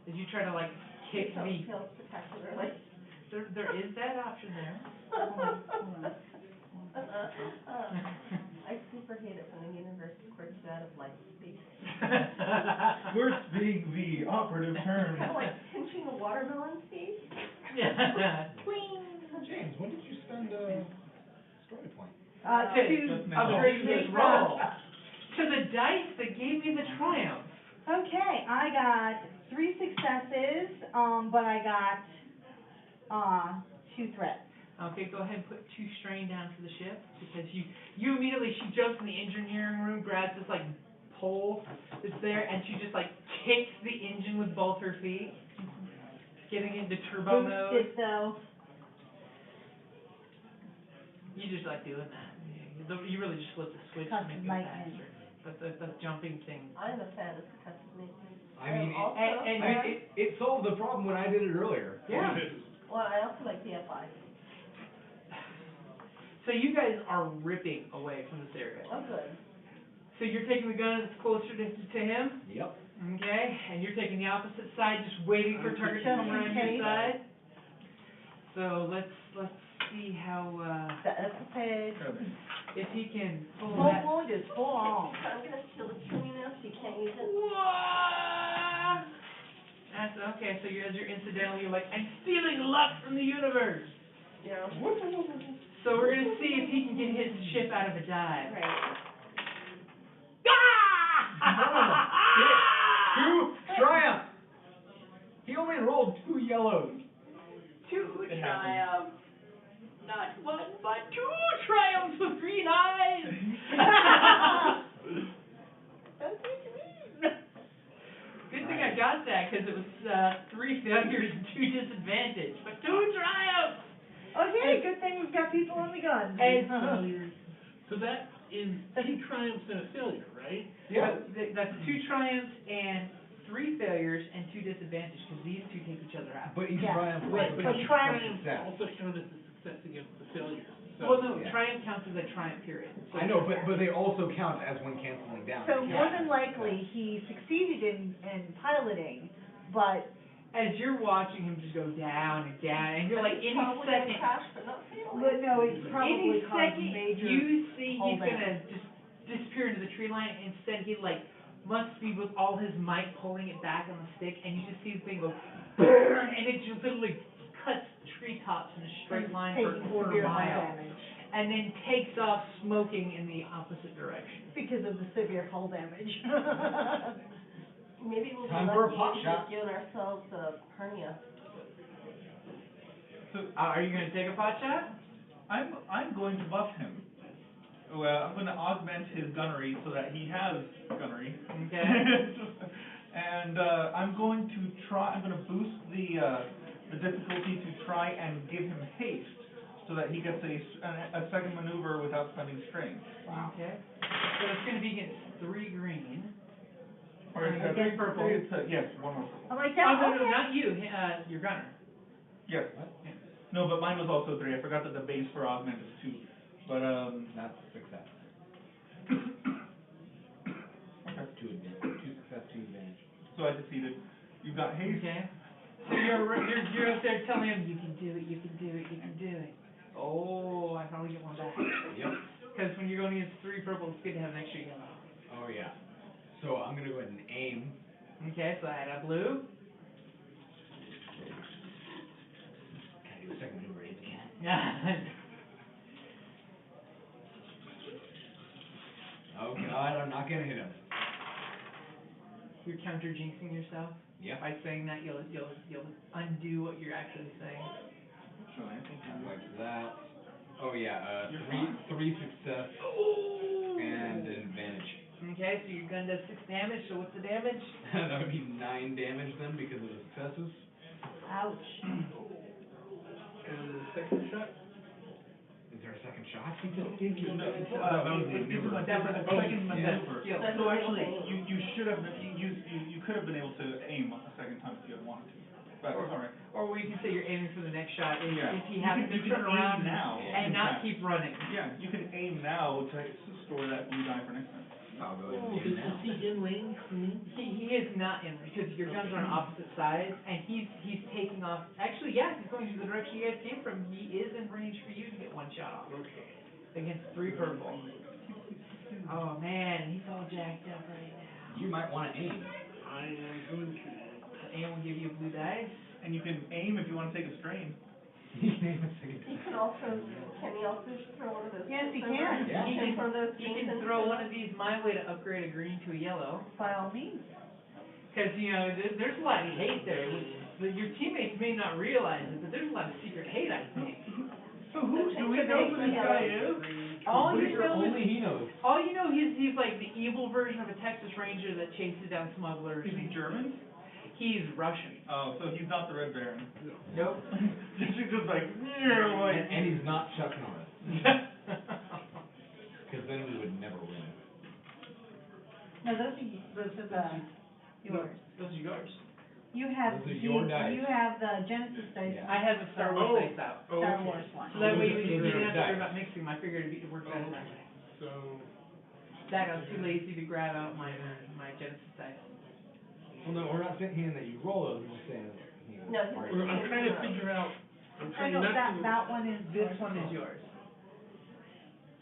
Did you try to like kick It the? feels spectacularly. There is that option there. Hold on. I super hate it when the universe squirts you out of light speed. Squirts being the operative term. Kind of like pinching a watermelon seed. Yeah. James, when did you spend story point? To That's now. Upgrade his take, roll to the dice that gave me the triumph. Okay, I got 3 successes, but I got 2 threats. Okay, go ahead and put 2 strain down for the ship because you immediately she jumps in the engineering room, grabs this like pole that's there, and she just like kicks the engine with both her feet, getting into turbo mode. Boosted though. You just like doing that. You really just flip the switch to Custom make it maintenance. faster. But the jumping thing. I'm a fan of the custom maintenance. I mean, am also and- I mean, it solved the problem when I did it earlier. Yeah. well, I also like DFI. So you guys are ripping away from this area. Oh, good. So you're taking the gun that's closer to him. Yep. Okay, and you're taking the opposite side, just waiting for a target to come Just in around your case. side. So let's see how That's the page. if he can pull Full that. wound is full on. So I'm gonna steal this from you now, so you can't use it. What? That's okay. So as you're incidental, you're like, I'm stealing luck from the universe. Yeah. So we're gonna see if he can get his ship out of a dive. Right. Two triumph. He only rolled 2 yellows. 2 It triumphs. Not 1, but 2 triumphs with green eyes. That's what you mean. Good thing I got that because it was 3 failures and 2 disadvantage, but 2 triumphs. Okay, good thing we've got people on the gun. So that is 2 triumphs and a failure, right? Yeah. That's 2 triumphs and 3 failures and 2 disadvantage because these 2 take each other out. But each Yeah. triumph Right, also but counts each as triumph success. also counted as a success against the failures. So, Well, no, yeah. triumph counts as a triumph period. So I know, but they also count as when canceling down. So They more count. than likely, he succeeded in piloting, but as you're watching him just go down and down, and you're like, He's any probably gonna second, crash, but not fatally. but no, it's probably any caused second major. you see hull he's gonna damage. just disappear into the tree line, instead he like must be with all his might pulling it back on the stick, and you just see the thing go, burn, and it just literally cuts treetops in a straight line for a Taking quarter severe hull mile, damage and then takes off smoking in the opposite direction. because of the severe hull damage. Maybe we'll be Time for a lucky pot and shot. just given ourselves a hernia. So, Are you gonna take a pot shot? I'm going to buff him. Well, I'm going to augment his gunnery so that he has gunnery. Okay. And I'm going to boost the difficulty to try and give him haste so that he gets a second maneuver without spending strain. Wow. Okay. So it's gonna be against 3 green. Or is that Three purple. Yes, one more purple. I'm like, Oh, yeah, no, okay. not you, your gunner. Yes. Yeah. No, but mine was also 3. I forgot that the base for augment is 2. But That's success. okay. 2 success, 2 advantage. So I succeeded. You've got haste. Okay. So you're out there telling him, you can do it, you can do it, you can do it. Oh, I probably get one back. Yep. Because when you're going against 3 purple, it's good to have an extra yellow. Oh yeah. So I'm gonna go ahead and aim. Okay, so I had a blue. Can I do a second maneuver? Aim again. Oh god, I'm not gonna hit him. You're counter jinxing yourself. Yep. By saying that, you'll undo what you're actually saying. Actually, I think That wipes that. Oh yeah, You're three success Oh. and an advantage. Okay, so your gun does 6 damage. So what's the damage? That would be 9 damage then because of the successes. Ouch. And the second shot? Is there a second shot? that was the maneuver. That was the second maneuver. skill. That's So the actually, thing. you should have you could have been able to aim a second time if you had wanted to. But it's all right. Or we can say you're aiming for the next shot if, Yeah. if he You happens can- to you can turn around aim now, and in not fact. keep running. Yeah, you can aim now to store that blue die for next time. I'll go ahead and Is aim now. he in range for me? He is not in because your guns are on opposite sides, and he's taking off. Actually, yeah, he's going to the direction you guys came from. He is in range for you to get 1 shot off Okay. against 3 purple. Oh man, he's all jacked up right now. You might want to aim. I am going to. So aim will give you a blue dice. And you can aim if you want to take a strain. You can aim a second He time. can also, can he also just throw one of those? Yes, he over can. and Yeah. push him from those You games can into throw the- one of these my way to upgrade a green to a yellow. By all means. Because, there's a lot of hate there. Your teammates may not realize it, but there's a lot of secret hate, I think. So do we know who this guy is? All Pretty you sure know only is, he knows. all you know, he's like the evil version of a Texas Ranger that chases down smugglers. Is he German? He's Russian. Oh, so he's not the Red Baron. Nope. She's just like, yeah, like. And he's not Chuck Norris. Because then we would never win. No, those are yours. Those are yours. You have Those are your dice. You have the Genesis dice. Yeah. I have the Star Wars Oh. dice out. Oh, Star okay. Wars one. So that way Those are you didn't have to worry dice. about mixing them. I figured it'd work better that way. So, That I was too lazy to grab out my Genesis dice. Well, no, we're not saying that you roll those. We're just saying. No, he's Are like- I'm trying to figure out. I'm I trying know not to. that one is. This one is yours.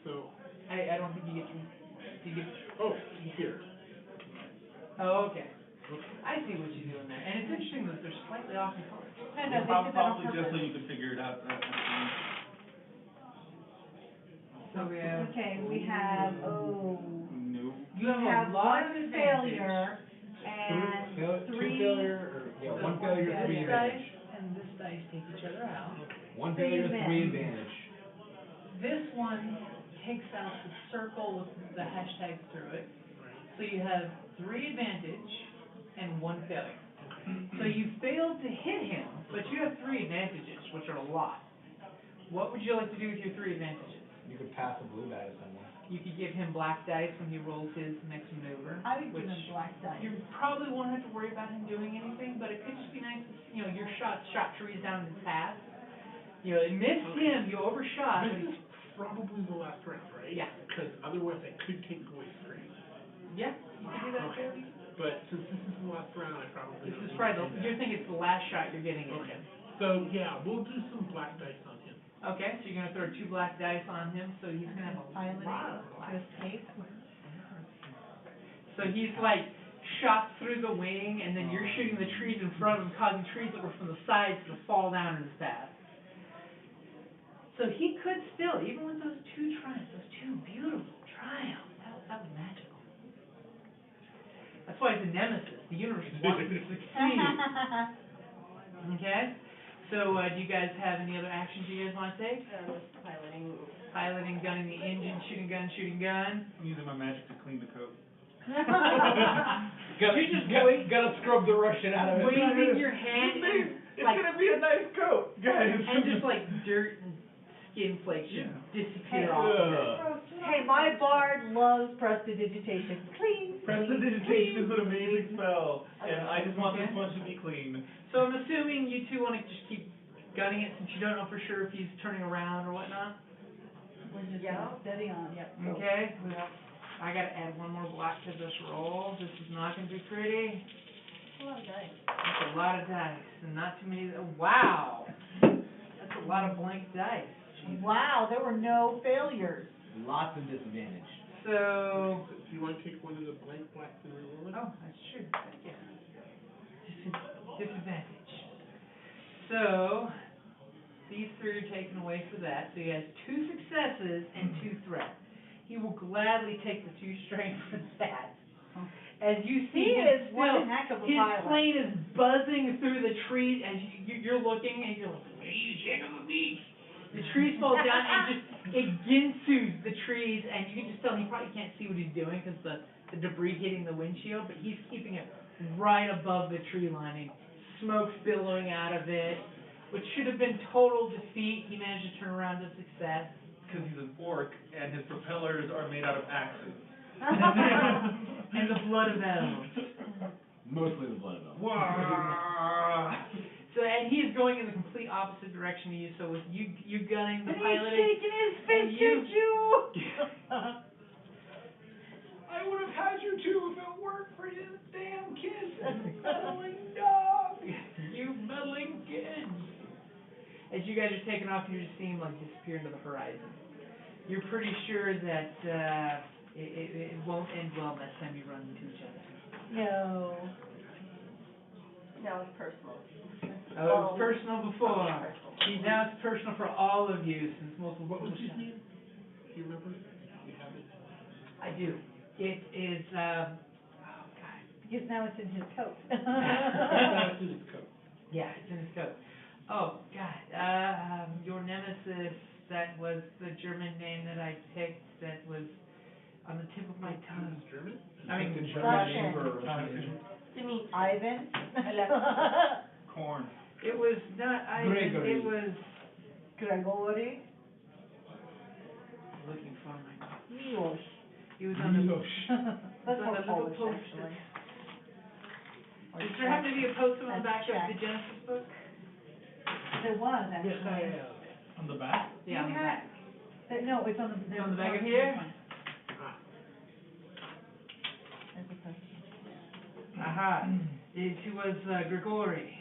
So, I don't think you get to. You get. oh, here. Oh, okay. Okay. I see what you're doing there, and it's interesting that they're slightly off in color. No, they did that on Probably just so purpose. you could figure it out. So we have. Okay, we have, No. You we have have a lot one of advantage. failure and Two 3. failure, or yeah, So one one failure, failure. 3 This advantage. dice and this dice take each other out. One Three failure, 3 advantage. advantage. This one takes out the circle with the hashtags through it. So you have 3 advantage and 1 failure. So you failed to hit him, but you have 3 advantages, which are a lot. What would you like to do with your 3 advantages? You could pass a blue die to someone. You could give him black dice when he rolls his next maneuver. I would give which him black dice. You probably won't have to worry about him doing anything, but it could just be nice to see, your shot trees down in his path. It missed him, you overshot, but This is probably the last round, right? Yeah. Because otherwise I could take away strength. Yeah, you can do that too. Okay. But since this is the last round, I probably This don't is need probably to do you're that. thinking it's the last shot you're getting at Okay. him. So yeah, we'll do some black dice on him. Okay, so you're gonna throw 2 black dice on him, so he's gonna have a Piloting lot of to black. escape. So he's like shot through the wing, and then you're shooting the trees in front of him, causing trees that were from the sides to fall down in his path. So he could still, even with those 2 triumphs, those 2 beautiful triumphs, that was magical. That's why he's a nemesis. The universe wants him to succeed. Okay? So, do you guys have any other actions you guys want to take? Just piloting. Piloting, gunning the engine, shooting gun, shooting gun. I'm using my magic to clean the coat. Gotta scrub the Russian out of it. Waving your hand and It's like gonna be a nice coat, guys. and just like dirt and skin flakes just disappear off of it. Hey, my bard loves prestidigitation. Clean. Prestidigitation is an amazing spell, and I just want this Okay. one to be clean. So I'm assuming you two want to just keep gunning it since you don't know for sure if he's turning around or whatnot. We're just Yeah. steady on, yep. Go. Okay. Well, I gotta add 1 more black to this roll. This is not gonna be pretty. A lot of dice. That's a lot of dice, and not too many. Wow, that's a lot of blank dice. Jeez. Wow, there were no failures. Lots of disadvantage. So, Do you want to take one of the blank blacks and reroll it? oh, that's true. Thank you. Disadvantage. So, these 3 are taken away for that. So he has 2 successes and 2 threats. He will gladly take the 2 strength for that. As you see, He him is one still- heck of a his pilot. plane is buzzing through the trees as you're looking, and you're like, "Please, check on the beach." The trees fall down and just it ginsus the trees, and you can just tell he probably can't see what he's doing because the debris hitting the windshield, but he's keeping it right above the tree lining. Smoke's billowing out of it, which should have been total defeat. He managed to turn around to success. Because he's an orc, and his propellers are made out of axes. And the blood of elves. Mostly the blood of elves. Wow. So, and he's going in the complete opposite direction to you. So with you gunning the And he's piloting, shaking his and fist you- at you. I would have had you too if it weren't for you damn kids and meddling dog. you meddling kids. As you guys are taking off, you're just seeing him like disappear into the horizon. You're pretty sure that it won't end well next time you run into each other. No. Now it's personal. Oh, it was personal before. Personal. Now it's personal for all of you since multiple What was people his shot. name? Do you remember? You have it? I do. It is, oh God. Because now it's in his coat. That's in his coat. Yeah, it's in his coat. Oh God. Your nemesis, that was the German name that I picked that was on the tip of my tongue. He's German? I mean, It's a Russian. German name for a Russian agent. Dimitri. Ivan. Corn. it was not Ivan, Gregory. it was Gregory. looking for my notes. Miłosz. He was on the That's on more the little Polish, post. actually. Or Does there happen to be a poster on the back That's of Czech. the Genesys book? There was, Yes, actually. I have. On the back? Yeah, on the back. No, it's on the. It's on the back of here? Ah. There's a post. Aha. It was Grigori.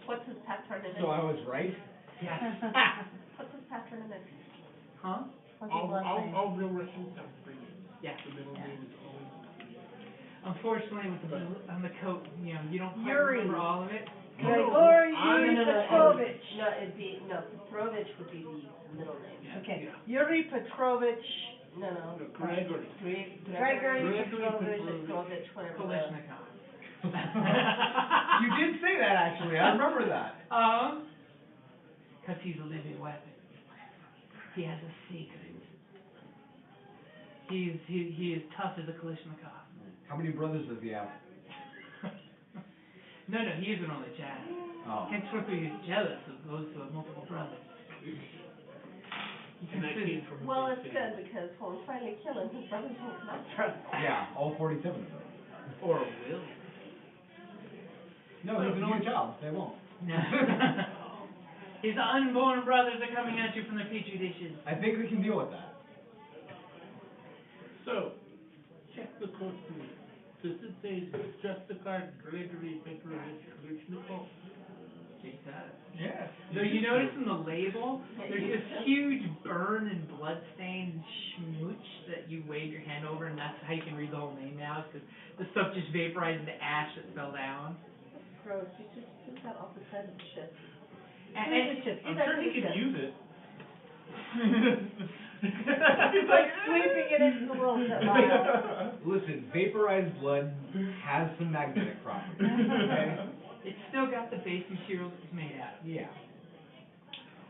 What's his patronymic? So I was right? Yes. What's his patronymic? Huh? What's his last name? All real Russians have 3 names. Yeah. The middle Yeah. name is always Unfortunately, with the blue on the coat, you don't quite Yuri. remember all of it. Gregory I- Yuri no, no, no, Petrovich. No, it'd be, Petrovich would be the middle name. Okay, Yeah. Yuri Petrovich, No, No, Gregory. Gregory Gregory Petrovich. Petrovich, whatever the. Kalishnikov. You did say that actually. I remember that. Because he's a living weapon. He has a secret. He is tough as a Kalishnikov. How many brothers does he have? No, he is an only child. Oh. Henceforth he is jealous of those who have multiple brothers. And that came from a Well, big it's family. good because when we finally kill him, his brothers won't come after us. Yeah, all 47 of them. Or will. No, he's an only child. They won't. No. His unborn brothers are coming at you from the petri dishes. I think we can deal with that. So, check the quote for me. Does it say Justicar Gregory Petrovich Klitschnikov? It does. Yes. So you notice in the label, there's this huge burn and blood stain and schmooch that you wave your hand over, and that's how you can read the whole name now, because the stuff just vaporized into ash that fell down. That's gross. You should put that off the side of the ship. And I'm sure he could use it. It's like sweeping it into the little vial. Listen, vaporized blood has some magnetic properties. Okay? it's still got the base material it was made out of. Yeah.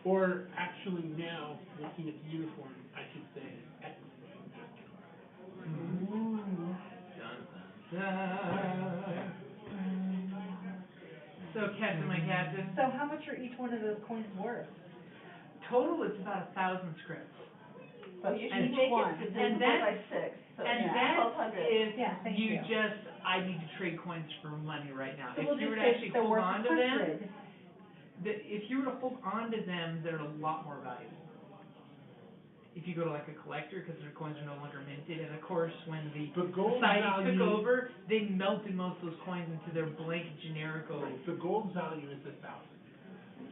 Or actually now, looking at the uniform, I should say Justicar. Ooh. Dun, dun, dun. So, Captain, my captain. So how much are each one of those coins worth? Total, it's about 1,000 scripts. So you And should each make one. it And divisible by that's- 6. So And yeah, that's 1,200. if Yeah, thank you you. just, I need to trade coins for money right now. So If we'll you were just to say actually they're hold worth on to them, 100. if you were to hold on to them, they're a lot more valuable. If you go to like a collector, because their coins are no longer minted, and of course when the The gold society value, took over, they melted most of those coins into their blank generico. right, the gold value is 1,000.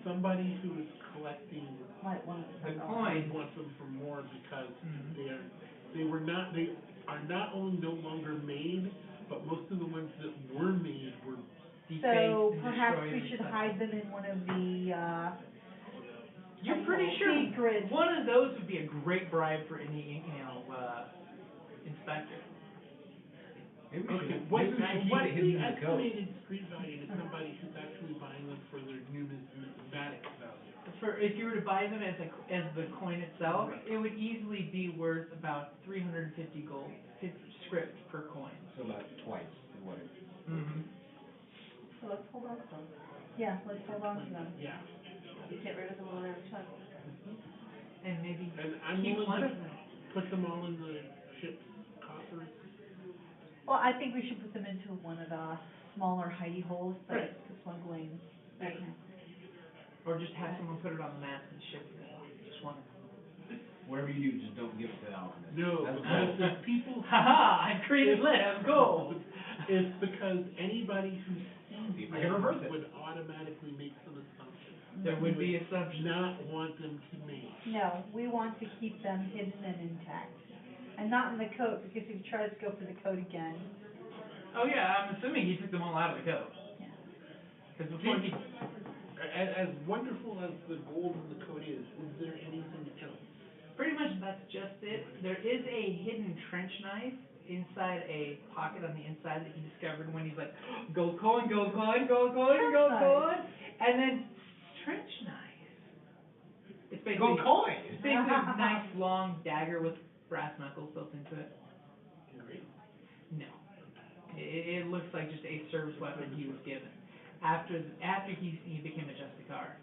Somebody who is collecting Might want it for The more. coin. wants them for more because Mhm. they are not only no longer made, but most of the ones that were made were Defaced So and perhaps destroyed we and should such. hide them in one of the, You're pretty sure secret. one of those would be a great bribe for any, inspector. Maybe we okay. should, What's maybe we should keep what's it hidden the in the code. estimated street value to somebody who's actually buying them for their numismatic value? For if you were to buy them as the coin itself, Right. it would easily be worth about 350 gold, 50 script per coin. So about twice what it. Mm-hmm. So let's hold on to them. yeah, let's hold on to them. Yeah. Get rid of them when they're recycled. And maybe And I'm keep willing one to of them. put them all in the ship's coffers. Well, I think we should put them into one of the smaller hidey holes that Right. the smuggling. Yeah. Or just have someone put it on the mast of the ship. Just one of them. Whatever you do, just don't give it to the alchemist. No, That's because gold. if people Haha! I created lead out of gold. it's because anybody who See sees if I can them reverse it. would automatically make some assumptions. There would be Would assumptions. not want them to make. No, we want to keep them hidden and intact. And not in the coat, because if he tries to go for the coat again. Oh yeah, I'm assuming he took them all out of the coat. Yeah. Because before he, As wonderful as the gold in the coat is there anything else? pretty much that's just it. There is a hidden trench knife inside a pocket on the inside that he discovered when he's like, gold coin, gold coin, gold coin, Trench gold knife. coin, and then trench knife. It's basically Gold coin. It's basically a nice long dagger with brass knuckles built into it. Great. No, it looks like just a service weapon he was given after he became a Justicar,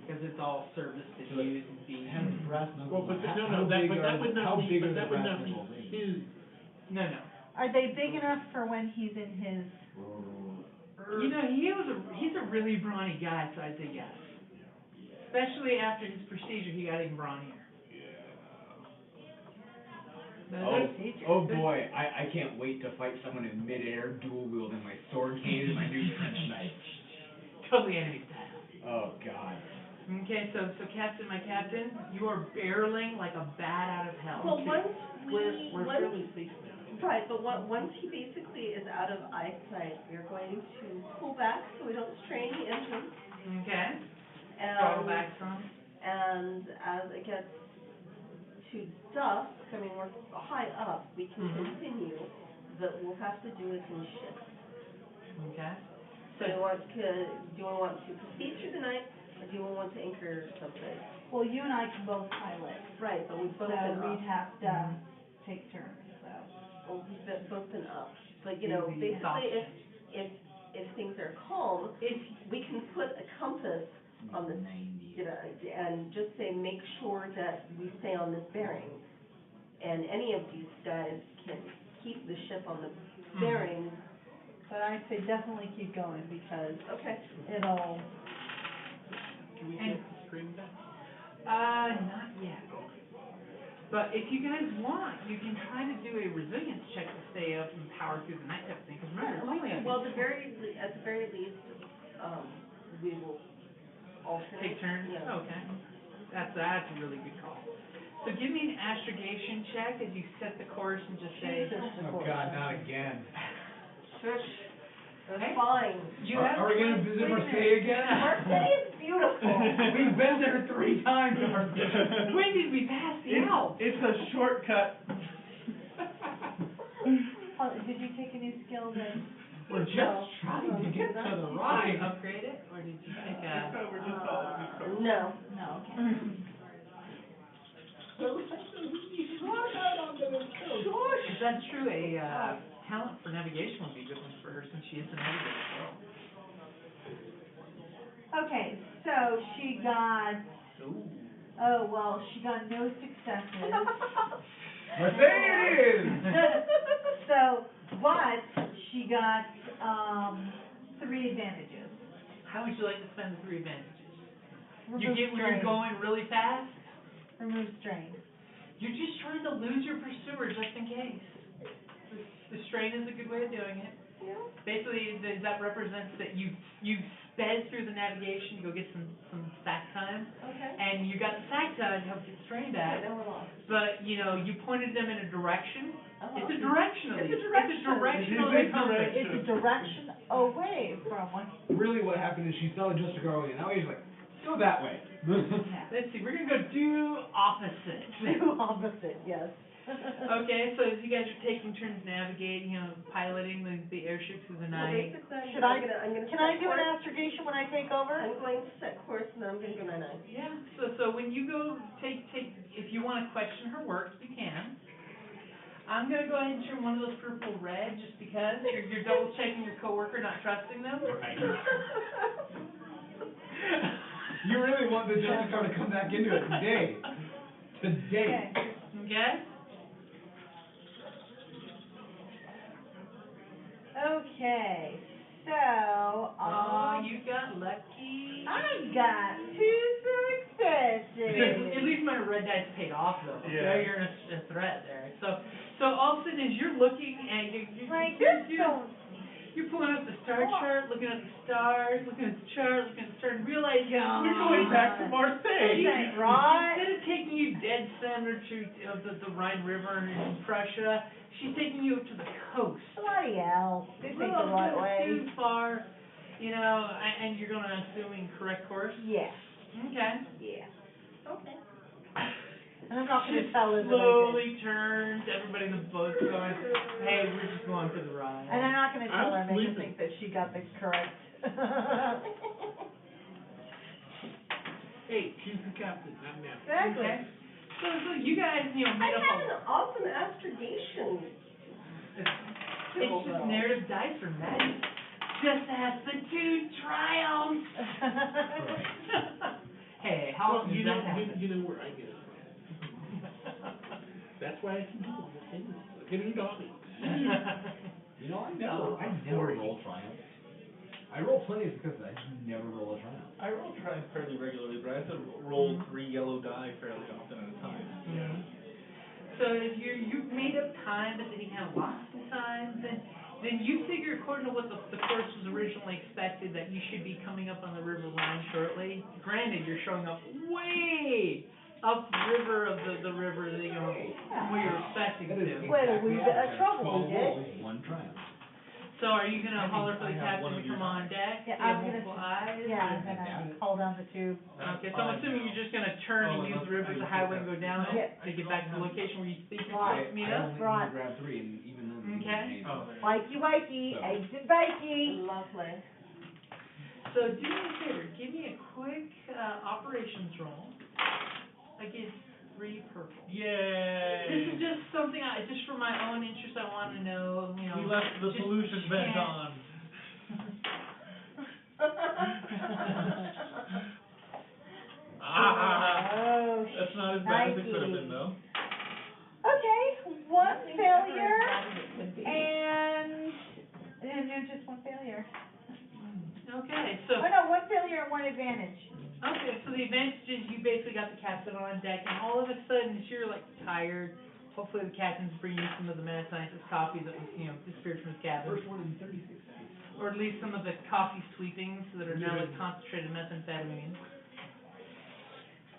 because it's all service to So it use and be. Has brass Well, knuckles. but How- no, how no, that big but are that would the- how not be big but are the that would brass not be knuckles in? his. No. Are they big enough for when he's in his? You know, he's a really brawny guy, so I'd say yes. Especially after his procedure, he got even brawnier. Oh boy, I can't wait to fight someone in midair, dual wielding my sword cane and my new trench knife. Totally enemy style. Oh god. Okay, so Captain, my captain, you are barreling like a bat out of hell. Well, once We're once fairly safe now. right, but once he basically is out of eyesight, we're going to pull back so we don't strain the engine. Okay. And Throttle back some. and as it gets to dusk, I mean we're high up, we can continue, but we'll have to do it in shifts. Okay. So do we want to proceed through the night, or do we want to anchor someplace? Well, you and I can both pilot, Right, but we've so both been up. we'd have to take turns. So. Well, we've both been up. But you know, Easy basically, option. if things are calm, we can put a compass on this, 90. you know, and just say make sure that we stay on this bearing, and any of these guys can keep the ship on the bearing. But I'd say definitely keep going because Okay. it'll. we And- get the string back? Not yet. But if you guys want, you can try to do a resilience check to stay up and power through the night type of thing. Because remember, it's only Well, at the very least, we will alternate. take turns. Yeah. Okay, that's a really good call. So give me an astrogation check as you set the course and just say. Oh God, not again. Shush. That's Hey. fine. You Are have we gonna wait visit a Marseille minute. again? Marseille is beautiful. We've been there 3 times, Marseille. When did we pass the Alps? It's a shortcut. Did you take a new skill that? We're just trying to get to the Did you ride. upgrade it, or did you take a? We're just following the coast. No. No, okay. If that's true, a talent for navigation would be a good one for her since she is a navigator. Okay, so she got, she got no successes. Marseille it is! So, but she got, 3 advantages. How would you like to spend the 3 advantages? You Remove get when you're strain. going really fast. Remove strain. You're just trying to lose your pursuer just in case. The strain is a good way of doing it. Yeah. Basically, that represents that you sped through the navigation to go get some sack time, Okay. and you got the sack time to help get the strain back. Yeah, now we're lost. But you pointed them in a direction. Uh-huh. It's a direction at It's a least. direction. It's a directional It is a compass. direction. It's a direction away from what, Really what happened is she saw just a girl and now he's like, go that way. Let's see. We're gonna go due opposite. do opposite, yes. Okay, so as you guys are taking turns navigating, piloting the airship through the Well, night. basically, Should I, I'm gonna can set I do an course. astrogation when I take over? I'm going to set course and then I'm gonna go 9-9. Yeah. So when you go take, if you want to question her work, you can. I'm gonna go ahead and turn one of those purple red just because you're double checking your coworker, not trusting them. Right. You really want the Justice Card to come back into it today. Today. Okay. Okay, so, You got lucky. I got 2 successes. At least my red dice paid off though. Yeah. You're in a threat there. So all of a sudden as you're looking and Like, this don't, you're pulling up the star chart, looking at the stars, looking at the chart, looking at the stars, and realizing We're going back to Marseille. This ain't right. instead of taking you dead center of the Rhine River in Prussia, she's taking you to the coast. bloody hell, this ain't the Little right bit way. too far, and you're gonna assuming correct course. Yeah, Okay. yeah. Okay. And I'm not She gonna tell her that I slowly turns. Everybody in the boat's going, "Hey, we're just going for the ride." did. And I'm not gonna tell her I'm and make her sleeping. think that she got the correct. Hey, she's the captain, not now. Exactly. Okay. So you guys, I made up had an awesome astrogation. it's just narrative dice or magic. Just ask the 2 triumphs. Hey, how Well, often does that happen? you know where I get it from. That's why I can do it. Hidden doggy. You know, I never roll triumph. I roll 20s because I just never roll a triumph. I roll triumph fairly regularly, but I have to roll 3 yellow die fairly often at a time. Mhm. So if you've made up time, but then you kind of lost some time, then you figure according to what the course was originally expected that you should be coming up on the River Rhine shortly. Granted, you're showing up way upriver of the river, from where you're expecting That is to. Quite a exactly wee bit of average. trouble we 12 did. rolls, 1 triumph. So are you gonna I think holler for I the have one captain to of your come on deck? Yeah, Do you have I'm gonna, multiple eyes? yeah, or- and then I doubt I it. call down the tube. Okay, so I'm assuming you're just gonna turn and use the river as a highway and go down it Yeah. to get back to the location where you think you're Right. supposed to meet I up? only Right. need to grab 3, and even then, it's Okay. painful. Oh, there. Wakey, wakey, So. eggs and bakey. Lovely. So do me a favor, give me a quick operations roll against 3 purple. Yay! This is just something just for my own interest. I want to know, We left the just pollution vent can't- on. Oh, That's not as bad as it could have been, shnikey. though. Okay, 1 failure, As bad as it could be. and just 1 failure. Okay, so. Oh, no, one failure and one advantage. Okay, so the advantage is you basically got the captain on deck, and all of a sudden, as you're like tired, hopefully the captain's bringing you some of the mad scientist coffee that was, disappeared from his cabin. First one in 36 days. Or at least some of the coffee sweepings that are now like concentrated methamphetamine.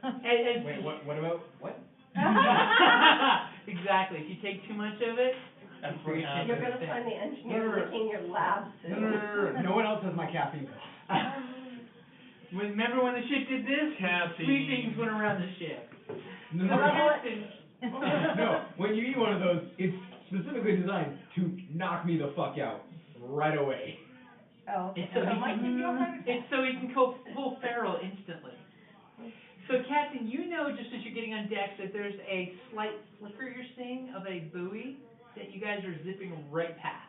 Wait, what about, what? Exactly. If you take too much of it, That's what happens. You're gonna find the engineer licking your lab soon. No one else has my caffeine pill. remember when the ship did this? Caffeine. Sweepings went around the ship. No, Well, no, captain. no, when you eat one of those, it's specifically designed to knock me the fuck out right away. Oh, okay. It's so So he Mike, if you don't have can, it's so he can go full feral instantly. So, Captain, you know just as you're getting on deck that there's a slight flicker you're seeing of a buoy that you guys are zipping right past.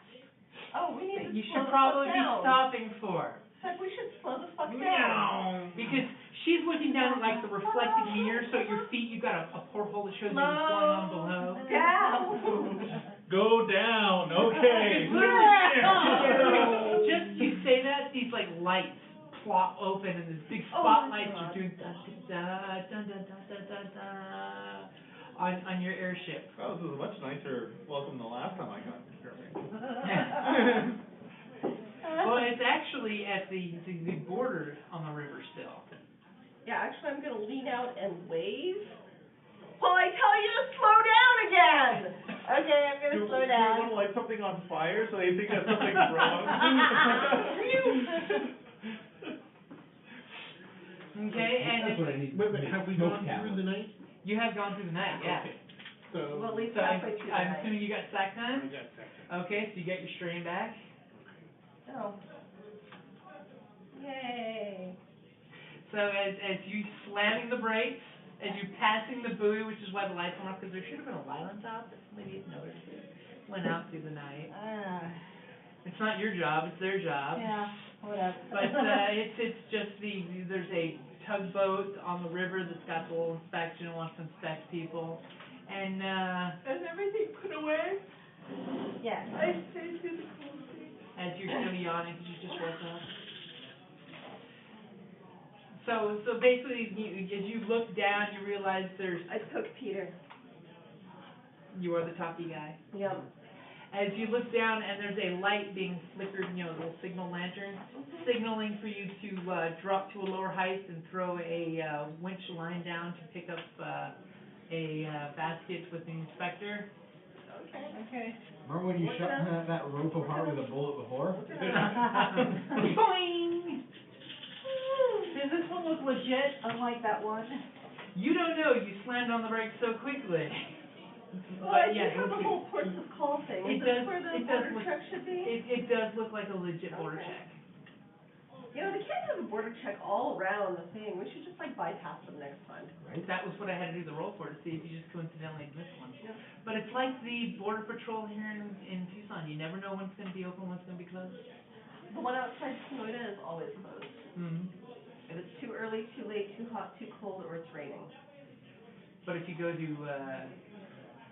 Oh, we need That to you slow should the probably fuck be down. stopping for. Except we should slow the fuck down. Because she's looking down at like the reflected mirror, so at your feet you've got a porthole that shows you what's going on below. Down. Go down, okay. Just you say that, these like lights plop open and these big spotlights are doing da da da da da da da da on your airship. Well, this is a much nicer welcome than the last time I got here. Well, it's actually at the border on the river still. Yeah, actually, I'm gonna lean out and wave while I tell you to slow down again. Okay, I'm gonna slow Do you down. want to light something on fire so they think that something's wrong? Okay, and That's what I need. Wait, have we Smoke gone tablet. through the night? you have gone through the night, yeah. Okay. So, Well, at least So halfway through the I'm night. assuming you got sack I time? got second. Okay, so you got your strain back. Oh. Yay. So as you slamming the brakes, as you're passing the buoy, which is why the lights went off, because there should have been a light on top, but somebody didn't notice it. Went out through the night. It's not your job, it's their job. Yeah, whatever. But it's just there's a tugboat on the river that's got the little inspection and wants to inspect people. And everything put away Yes. I stayed through the cold thing. as you're still yawning because you just woke up. So basically, as you look down, you realize I took Peter. you are the talkie guy. Yep. As you look down and there's a light being flickered, a little signal lantern, signaling for you to drop to a lower height and throw a winch line down to pick up a basket with the inspector. Okay. Remember when you shot that rope apart with a bullet before? Boing! Does this one look legit, unlike that one? You don't know. You slammed on the brakes so quickly. Well, I But yeah, do have the whole ports of call thing. it Is this does. where the It does border look. check should be? It does look like a legit border Okay. check. They can't have a border check all around the thing. We should just bypass them next time. Right. That was what I had to do the roll for to see if you just coincidentally missed one. Yep. But it's like the border patrol here in Tucson. You never know when it's going to be open, when it's going to be closed. The one outside Sonoyta is always closed. Mm-hmm. If it's too early, too late, too hot, too cold, or it's raining. But if you go to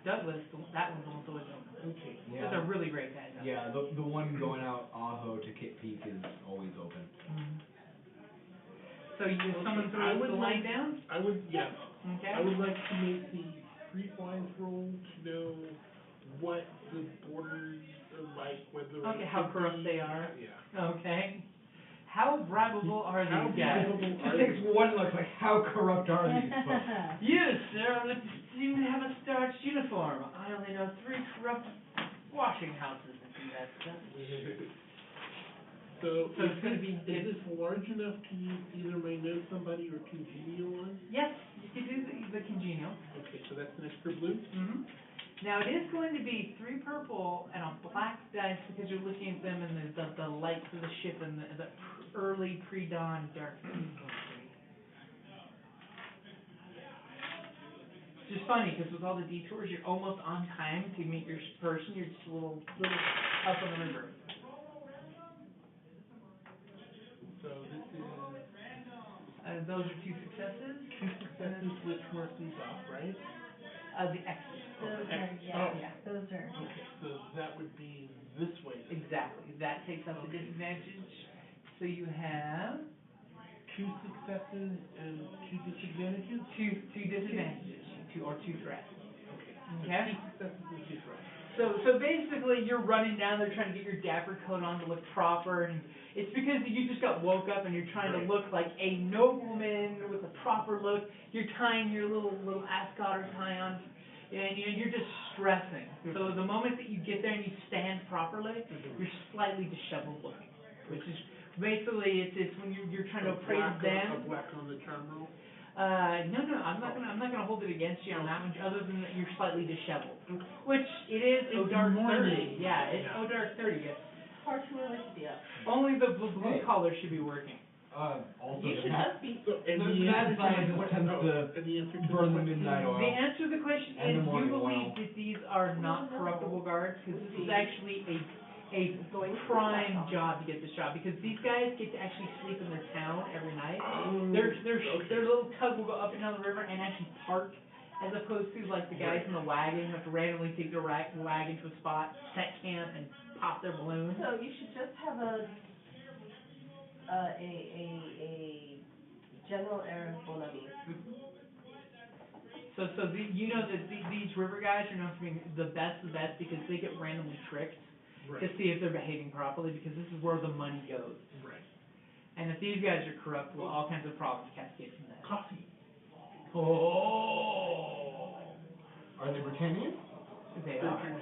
Douglas, that one's almost always open. Okay. Yeah. There's a really great guy. Douglas. Yeah, the one going out Ajo to Kit Peak is always open. Mm-hmm. So you Okay, someone I throws would the line like- down? I would, yes. Okay. I would like to make the pre-flight roll to know what the borders are like, whether Okay, it how could corrupt be- they are. Yeah. Okay. How bribable are How these guys? bribable Just takes one look like, how corrupt are these folks? You, sir, seem to have a starched uniform. I only know 3 corrupt washing houses that do that stuff. So So it's gonna be- is this large enough to use either my know somebody or congenial on? Yes, you can do the congenial. Okay, so that's an extra blue? Mm-hmm. Now it is going to be 3 purple and a black dice because you're looking at them in the lights of the ship and the early pre-dawn darkness. It's just funny because with all the detours, you're almost on time to meet your person. You're just a little up on the river. So this is Those are 2 successes. 2 successes, which mark these off, right? The X's. Those X. are, yeah, Oh. yeah, those are. Okay, so that would be this way. Exactly. That takes out the disadvantage. So you have 2 successes and 2 disadvantages? two disadvantages, two threats. Okay. Okay. 2 successes and 2 threats. So basically, you're running down there trying to get your dapper coat on to look proper, and it's because you just got woke up and you're trying to look like a nobleman with a proper look. You're tying your little ascot or tie on, and you're just stressing. So the moment that you get there and you stand properly, you're slightly disheveled looking, which is basically it's when you're trying to appraise them. A black on the charm roll? No, I'm not gonna hold it against you on that one, other than that you're slightly disheveled, which it is It's O'Dark 30. morning. Yeah, it's O'Dark 30. Yes. Far too early to be up. Only the blue collar should be working. Also, You the should mad, just be. And the the mad answer to scientist the tends question- to and the answer to burn the question- midnight oil. The answer to the question And the is you morning believe oil. that these are not corruptible guards, because this is actually a prime job to get this job, because these guys get to actually sleep in their town every night. Their little tug will go up and down the river and actually park, as opposed to like the guys in the wagon who have to randomly take their wagon to a spot, set camp, and pop their balloons. So you should just have a general air of bonhomie. So you know that these river guys are known for being the best because they get randomly tricked to see if they're behaving properly, because this is where the money goes. Right. And if these guys are corrupt, well, all kinds of problems cascade from that. Coffee. Oh. Are they Britannians? They are.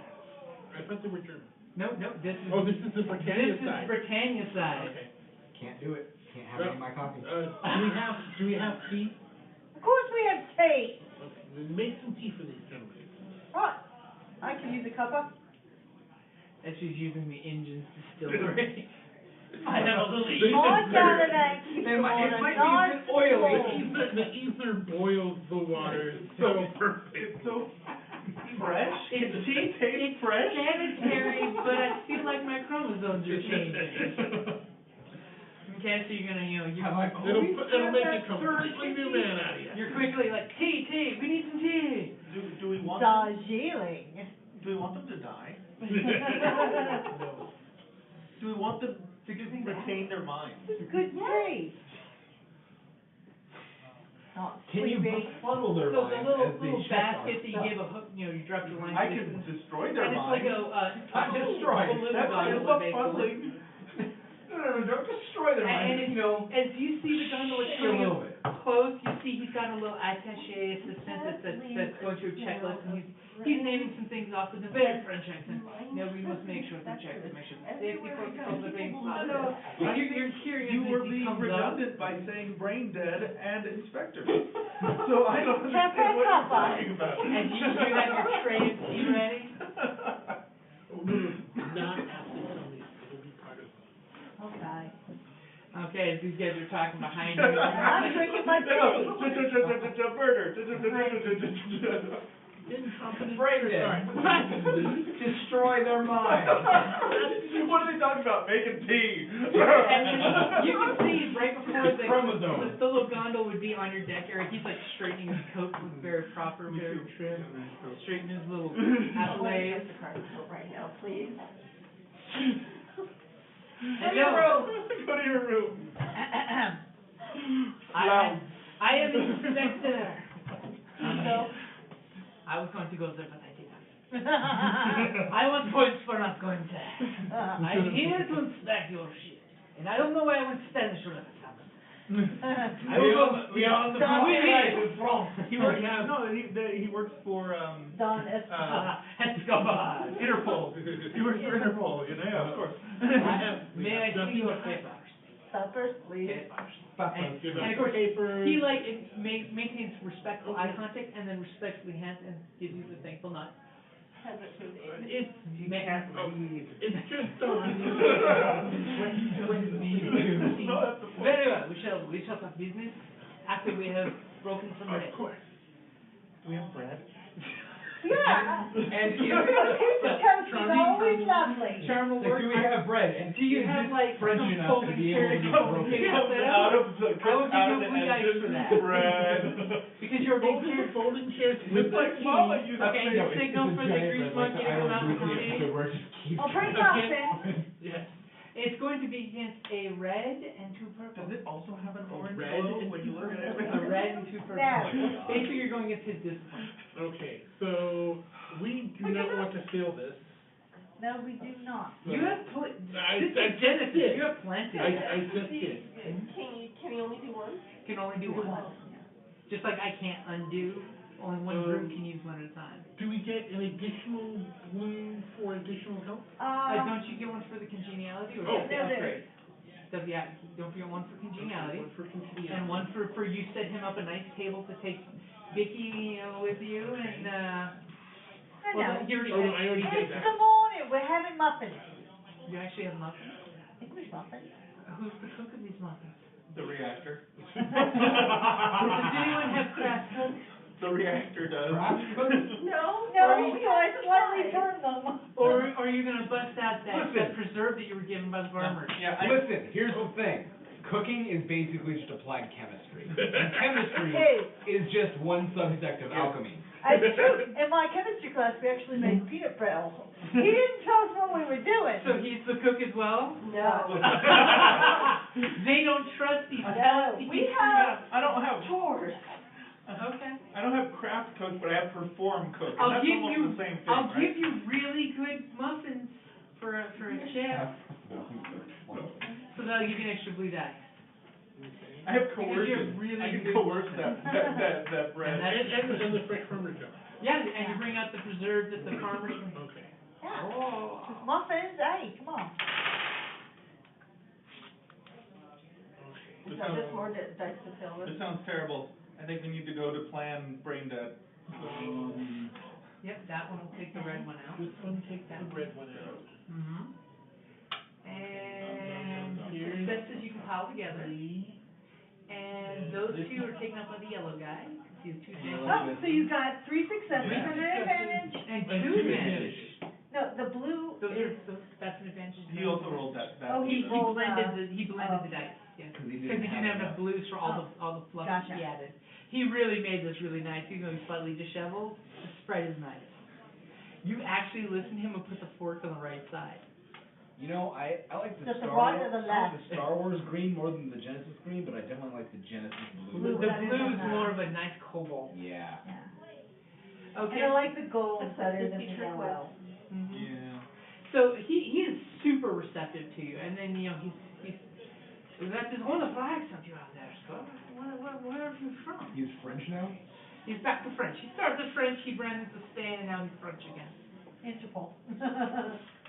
I thought they were German. No, this is. Oh, this is the Britannia This side. is Britannia side. Okay. Can't do it. Can't have any of my coffee. Do we have tea? Of course we have tea. Okay. Then make some tea for these gentlemen. Right. I can use a cuppa. And she's using the engine's distillery. I have a little My Gallivant keeps It might water be a nice bit oily. and cold. The ether boils the water so perfect. It's so fresh. It's tea tastes fresh. sanitary, but I feel like my chromosomes are changing. Okay, so you're gonna, you're Have I It'll always make had a that completely new man out of you. you're quickly like, tea, we need some tea. Do we want them, Darjeeling. do we want them to die? No. Do we want them to retain their minds? This is good tea. Not Can you sleepy. befuddle their So the minds little as they check basket our that you stuff? gave a hook, you dropped your line. I to, can destroy their and it's minds. like Not destroy. balloon That's gondola, not basically. fuddling. No, don't destroy their minds. And You know, as you see the gondola shake a coming little up bit. close, you see he's got a little attaché assistant that's going through a checklist, and he's naming some things off with a very French accent. We must make sure to check to make sure the safety protocols are being followed. And you're curious You as were he being comes redundant by saying brain dead and inspector. So I don't understand Pepper what you're cuppa. talking about. and you have your tray of tea ready. Oh, no, not after tell me. It'll be part of me. Okay. Okay, as these guys are talking behind you. I'm drinking my tea. Murder. Getting confident. Brain dead. What? Destroy their minds. What are they talking about? Making tea. And you can see right before Chromosomes. the little gondola would be on your deck area, he's like straightening his coat to look very proper, very trim, straightening his little accolades. The card right now, please. And Go to your room. I am inspector. So, I was going to go there, but I did not. I want points for not going there. I'm here to inspect your ship, and I don't know why I went Spanish all of a sudden. I will go. We are on the Don side of France. He works. No, he works for Don Escobar. Escobar. Interpol. He works for Interpol. Yeah, of course. May I see your papers? Peppers, please. Papers. Papas. And of course, Papers. he maintains respectful eye contact and then respectfully hands and gives you the thankful nod. has it to David. It's Can't read. It's just on. No, that's the point. Very well. We shall talk business after we have broken some bread. Of course. Do we have bread? Yeah. And is A it, piece of toast is always lovely. Charm will like, work. do we have bread? And Do you is have this like French some enough to folding be able chairs to be you can broken? pick up that Out out? of the I will give out you of the blue dice engine. for that. Bread. Because you're a big Folding, character. folding chairs Just with like the Mama key. used Okay, to you make. signal for the grease monkey to come out with the tea. Where it just keeps I'll bring going. muffins. Yes. It's going to be against a red and 2 purple. Does it also have an orange red glow and when you two look at it? A red and 2 purple. Now. Basically, you're going against his discipline. Okay, so we do not want to fail this. No, we do not. So You have I just Genesys, did. you have plenty. I just did. Can you only do one? You can only do one. Just like I can't undo, only one brew can use one at a time. Do we get an additional blue for additional help? Don't you get one for the congeniality or Oh. just the No, upgrade? Yeah, don't forget one for congeniality. One for continuity. And one for you set him up a nice table to take Vicky with you and well, he already Oh, no, I already Hey, did that. come on in, we're having muffins. you actually have muffins? I think there's muffins. Who's the cook of these muffins? The reactor. Does anyone have craft cook? The reactor does. No. No, we so I have to slightly try. burned them. Or are you gonna bust out that Listen. preserve that you were given by the farmers? Yeah, Listen, here's the thing. Cooking is basically just applied chemistry. And chemistry Hey. is just one subsect of alchemy. It's true. In my chemistry class, we actually made peanut brittle. He didn't tell us what we were doing. So he's the cook as well? No. They don't trust these No. We have I don't have chores. Okay. I don't have craft cook, but I have perform cook, and I'll that's give almost you the same thing, I'll right? give you really good muffins for a chef, so that'll give you an extra blue die. I have Because coercion. you're really I can good coerce muffins. that bread. And the fresh farmer jar. Yeah, and you bring out the preserve that the farmers. Okay. Yeah. Oh. Just muffins, hey, come on. Is that just more dice to fill with? This sounds terrible. I think we need to go to plan brain dead. Yep, that one will take the red one out. This one takes the red one out. Mm-hmm. And Here's successes you can pile together. 3. And those 2 are taken up by the yellow guy. He has 2 Yellow. successes. Oh, so you got 3 successes Three and an successes. advantage. And And 2 2 advantages. No, the blue Those is, that's an advantage. He also rolled that. Oh, He rolled, blended the oh. dice, yes. 'Cause he Because he didn't have enough blues for all the fluff Gotcha. he added. He really made this really nice, even though he's slightly disheveled. The spread is nice. You actually listen to him and put the fork on the right side. You know, I like the Does the Star right Wars, or the I like left? the Star Wars green more than the Genesis green, but I definitely like the Genesis blue. Blue. The better blue than is that. more of a nice cobalt. Yeah. Yeah. Okay. And I like the gold Except better the than the teacher yellow. Mhm. Yeah. So he is super receptive to you, and then he's that is one of the flags of you out there, sir. Where are you from? He's French now? He's back to French. He started French, he ran into Spain, and now he's French again. Interpol.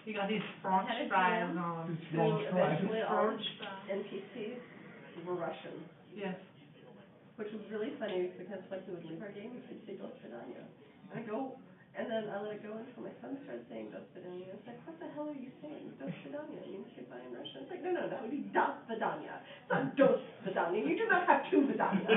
He got his French I had a fries GM on. His So French fries. eventually all French fries. NPCs were Russian, Yes. which was really funny because like we would leave our game and he'd say Dos Vidania. And I go, and then I let it go until my son started saying Dos Vidania. It's like, what the hell are you saying? Dos Vidania means goodbye in Russian. It's like, no, that would be Das Vidania. It's not Dos Vidania. You do not have 2 Vidania.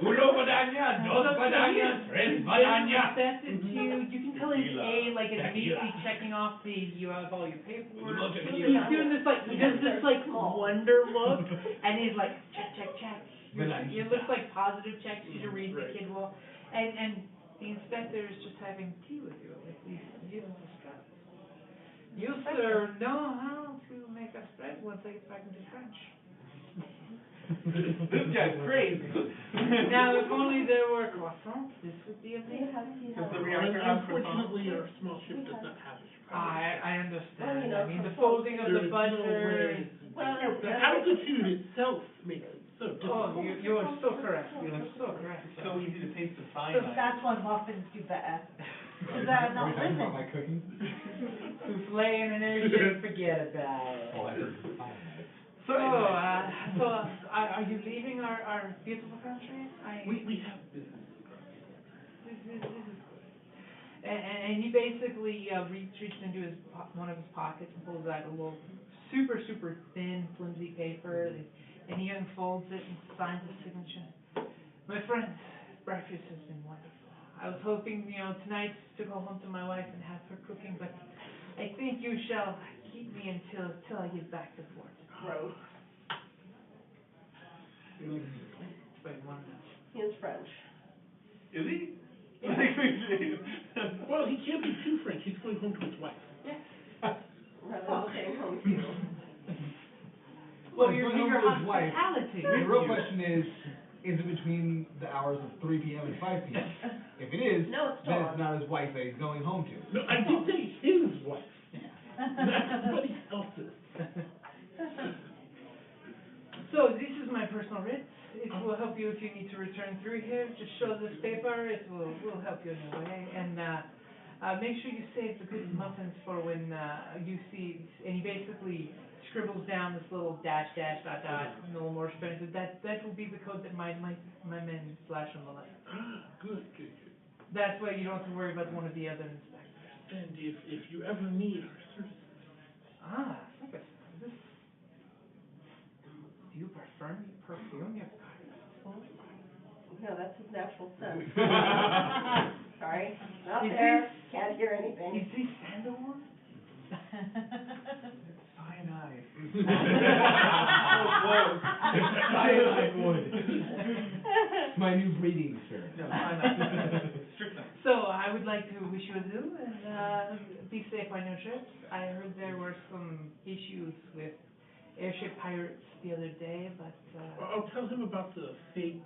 Uno Badania, dos Badania, tres Badania. Receptive to you. You can tell he's like immediately checking off you have all your paperwork. Uno He's tequila. doing this he does this wonder look, and he's like check. It looks like positive checks. You to read the kid well, and the inspector is just having tea with you with these beautiful spreads. You sir know how to make a spread once I get back into French. This guy's crazy. Now, if only there were croissants, this would be He amazing. Does the reactor have croissants? Unfortunately, our small ship does not have this. I understand. Well, you know, I mean, the croissants. folding of There the is no butter. way. Well, The altitude itself makes it so difficult. Oh, you are so correct. You are so correct. It's so easy to taste the So cyanide. that's why muffins do better. Are we They're talking not about living. my cooking? Souffle in an airship, forget about it. Oh, I heard cyanide. So, are you leaving our beautiful country? We have business. This is good. And he basically reaches into one of his pockets and pulls out a little super thin, flimsy paper, and he unfolds it and signs his signature. My friends, breakfast has been wonderful. I was hoping, tonight to go home to my wife and have her cooking, but I think you shall keep me until I get back to port. gross. Wait, one minute. He is French. Is he? Well, he can't be too French. He's going home to his wife. Yes. rather than staying home too. Well, he's your going home to his wife. hospitality. The real question is it between the hours of 3 p.m. and 5 p.m.? If it is, No, it's still then it's on. not his wife that he's going home to. No, I did say his wife, not somebody else's. So this is my personal writ. It will help you if you need to return through here. Just show this paper. It will help you in your way. And make sure you save the good muffins for when you see. And he basically scribbles down this little dash dot dot, no more expensive. That will be the code that my men flash on the left. Good. That's why you don't have to worry about one of the other inspectors. And if you ever need our services. Like a service. Do you perfume your garden? No, that's his natural scent. Sorry, not Is there. this- Can't hear anything. Is this sandalwood? Cyanide. Cyanide wood. It's my new breeding spirit. Yeah, cyanide. Strychnine. So I would like to wish you adieu and be safe on your trips. I heard there were some issues with airship pirates the other day, but I'll tell him about the fake,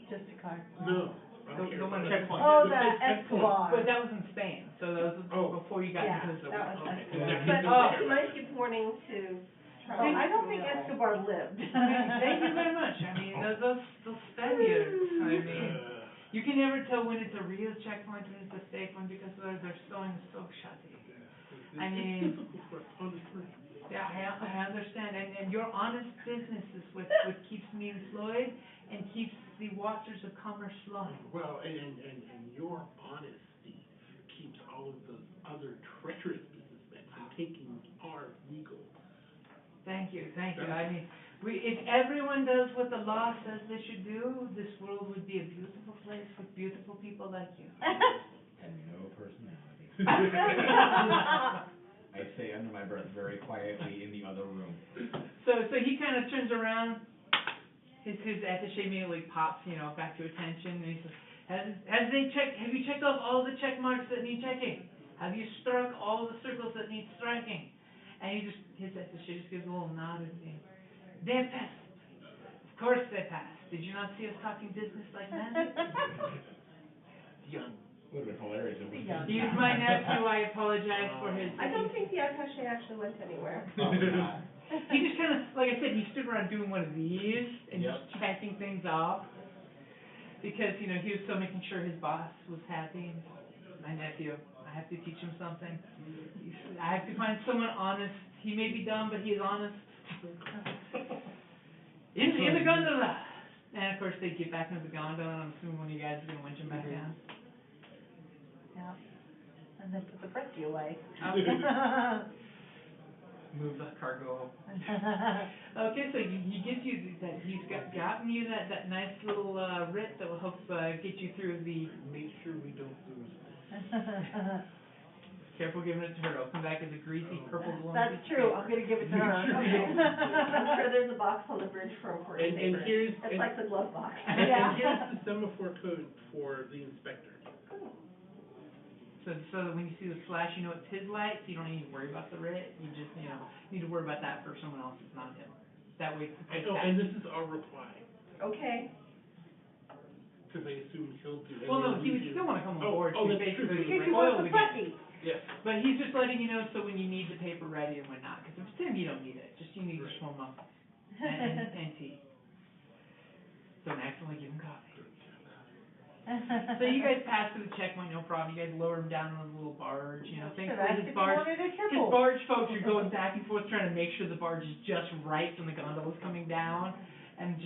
Just a car. no. I don't The care one about that- it. Oh, The the fake checkpoint. Escobar. but that was in Spain, so that was before you got Yeah, into the that was Okay, Escobar. that But gives him he care. might keep wanting to try. Oh, I don't to think go away. Escobar lived. Thank you very much. I mean, those Spaniards. I mean, you can never tell when it's a real checkpoint and it's a fake one because they're sewing so shutty. I mean- It's difficult for us to understand. Yeah, I understand, and your honest business is what keeps me employed and keeps the waters of commerce flowing. Well, and your honesty keeps all of those other treacherous businessmen from taking our legal. Thank you. I mean, if everyone does what the law says they should do, this world would be a beautiful place with beautiful people like you. And no personality. I say under my breath very quietly in the other room. So he kind of turns around. His attaché immediately pops, back to attention, and he says, have you checked off all the check marks that need checking? Have you struck all the circles that need striking? And his attaché just gives a little nod and says, they passed. Of course they passed. Did you not see us talking business like that? Young. Would have been hilarious if we Yeah. He's my nephew. I apologize for his. I don't think the attaché actually went anywhere. Probably not. He just kind of, like I said, he stood around doing one of these and Yep. just checking things off because he was still making sure his boss was happy. My nephew, I have to teach him something. I have to find someone honest. He may be dumb, but he is honest. In the gondola. And of course they get back into the gondola, and I'm assuming one of you guys is gonna winch him back down. Yeah. And then put the Frenchie away. Move the cargo. Okay, so he gives you that. He's gotten you that nice little writ that will help get you through the. Make sure we don't lose this. Careful giving it to her. It'll come back as a greasy purple glowing That's piece of true, paper. I'm gonna give it to Make her. sure we don't lose this. I'm sure there's a box on the bridge for important And papers. here's It's like the glove box. and Yeah. here's the semaphore code for the inspector. So that when you see the flash, you know it's his light, so you don't need to worry about the writ. You just need to worry about that for someone else that's not him. That way it's And this is our reply, Okay. because I assume he'll do. Well, no, he would still want to come on board to that's true. basically Because he wants oil the the game. Frenchie. Yes. But he's just letting you know so when you need the paper ready and whatnot. Because if it's him, you don't need it. Just you need just one muffin and tea. Don't accidentally give him coffee. So you guys pass through the checkpoint, no problem. You guys lower him down on the little barge. Thankfully his barge folks are going back and forth trying to make sure the barge is just right when the gondola's coming down, and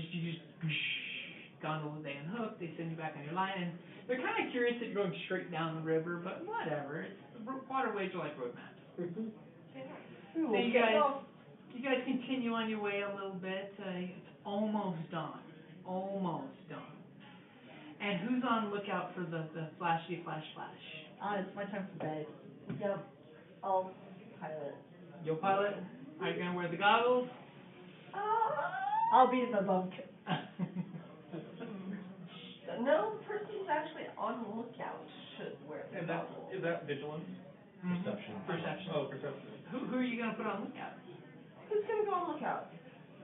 gondola, they unhook, they send you back on your line, and they're kind of curious that you're going straight down the river, but whatever. It's waterways are like road maps. So you guys continue on your way a little bit. It's almost done. Almost done. And who's on lookout for the flashy flash? It's my time for bed. Yep. I'll pilot. You'll pilot? Are you gonna wear the goggles? I'll be in the bunk. No, the person who's actually on lookout should wear the goggles. Is that vigilance? Perception. Perception. Oh, perception. Who are you gonna put on lookout? Who's gonna go on lookout?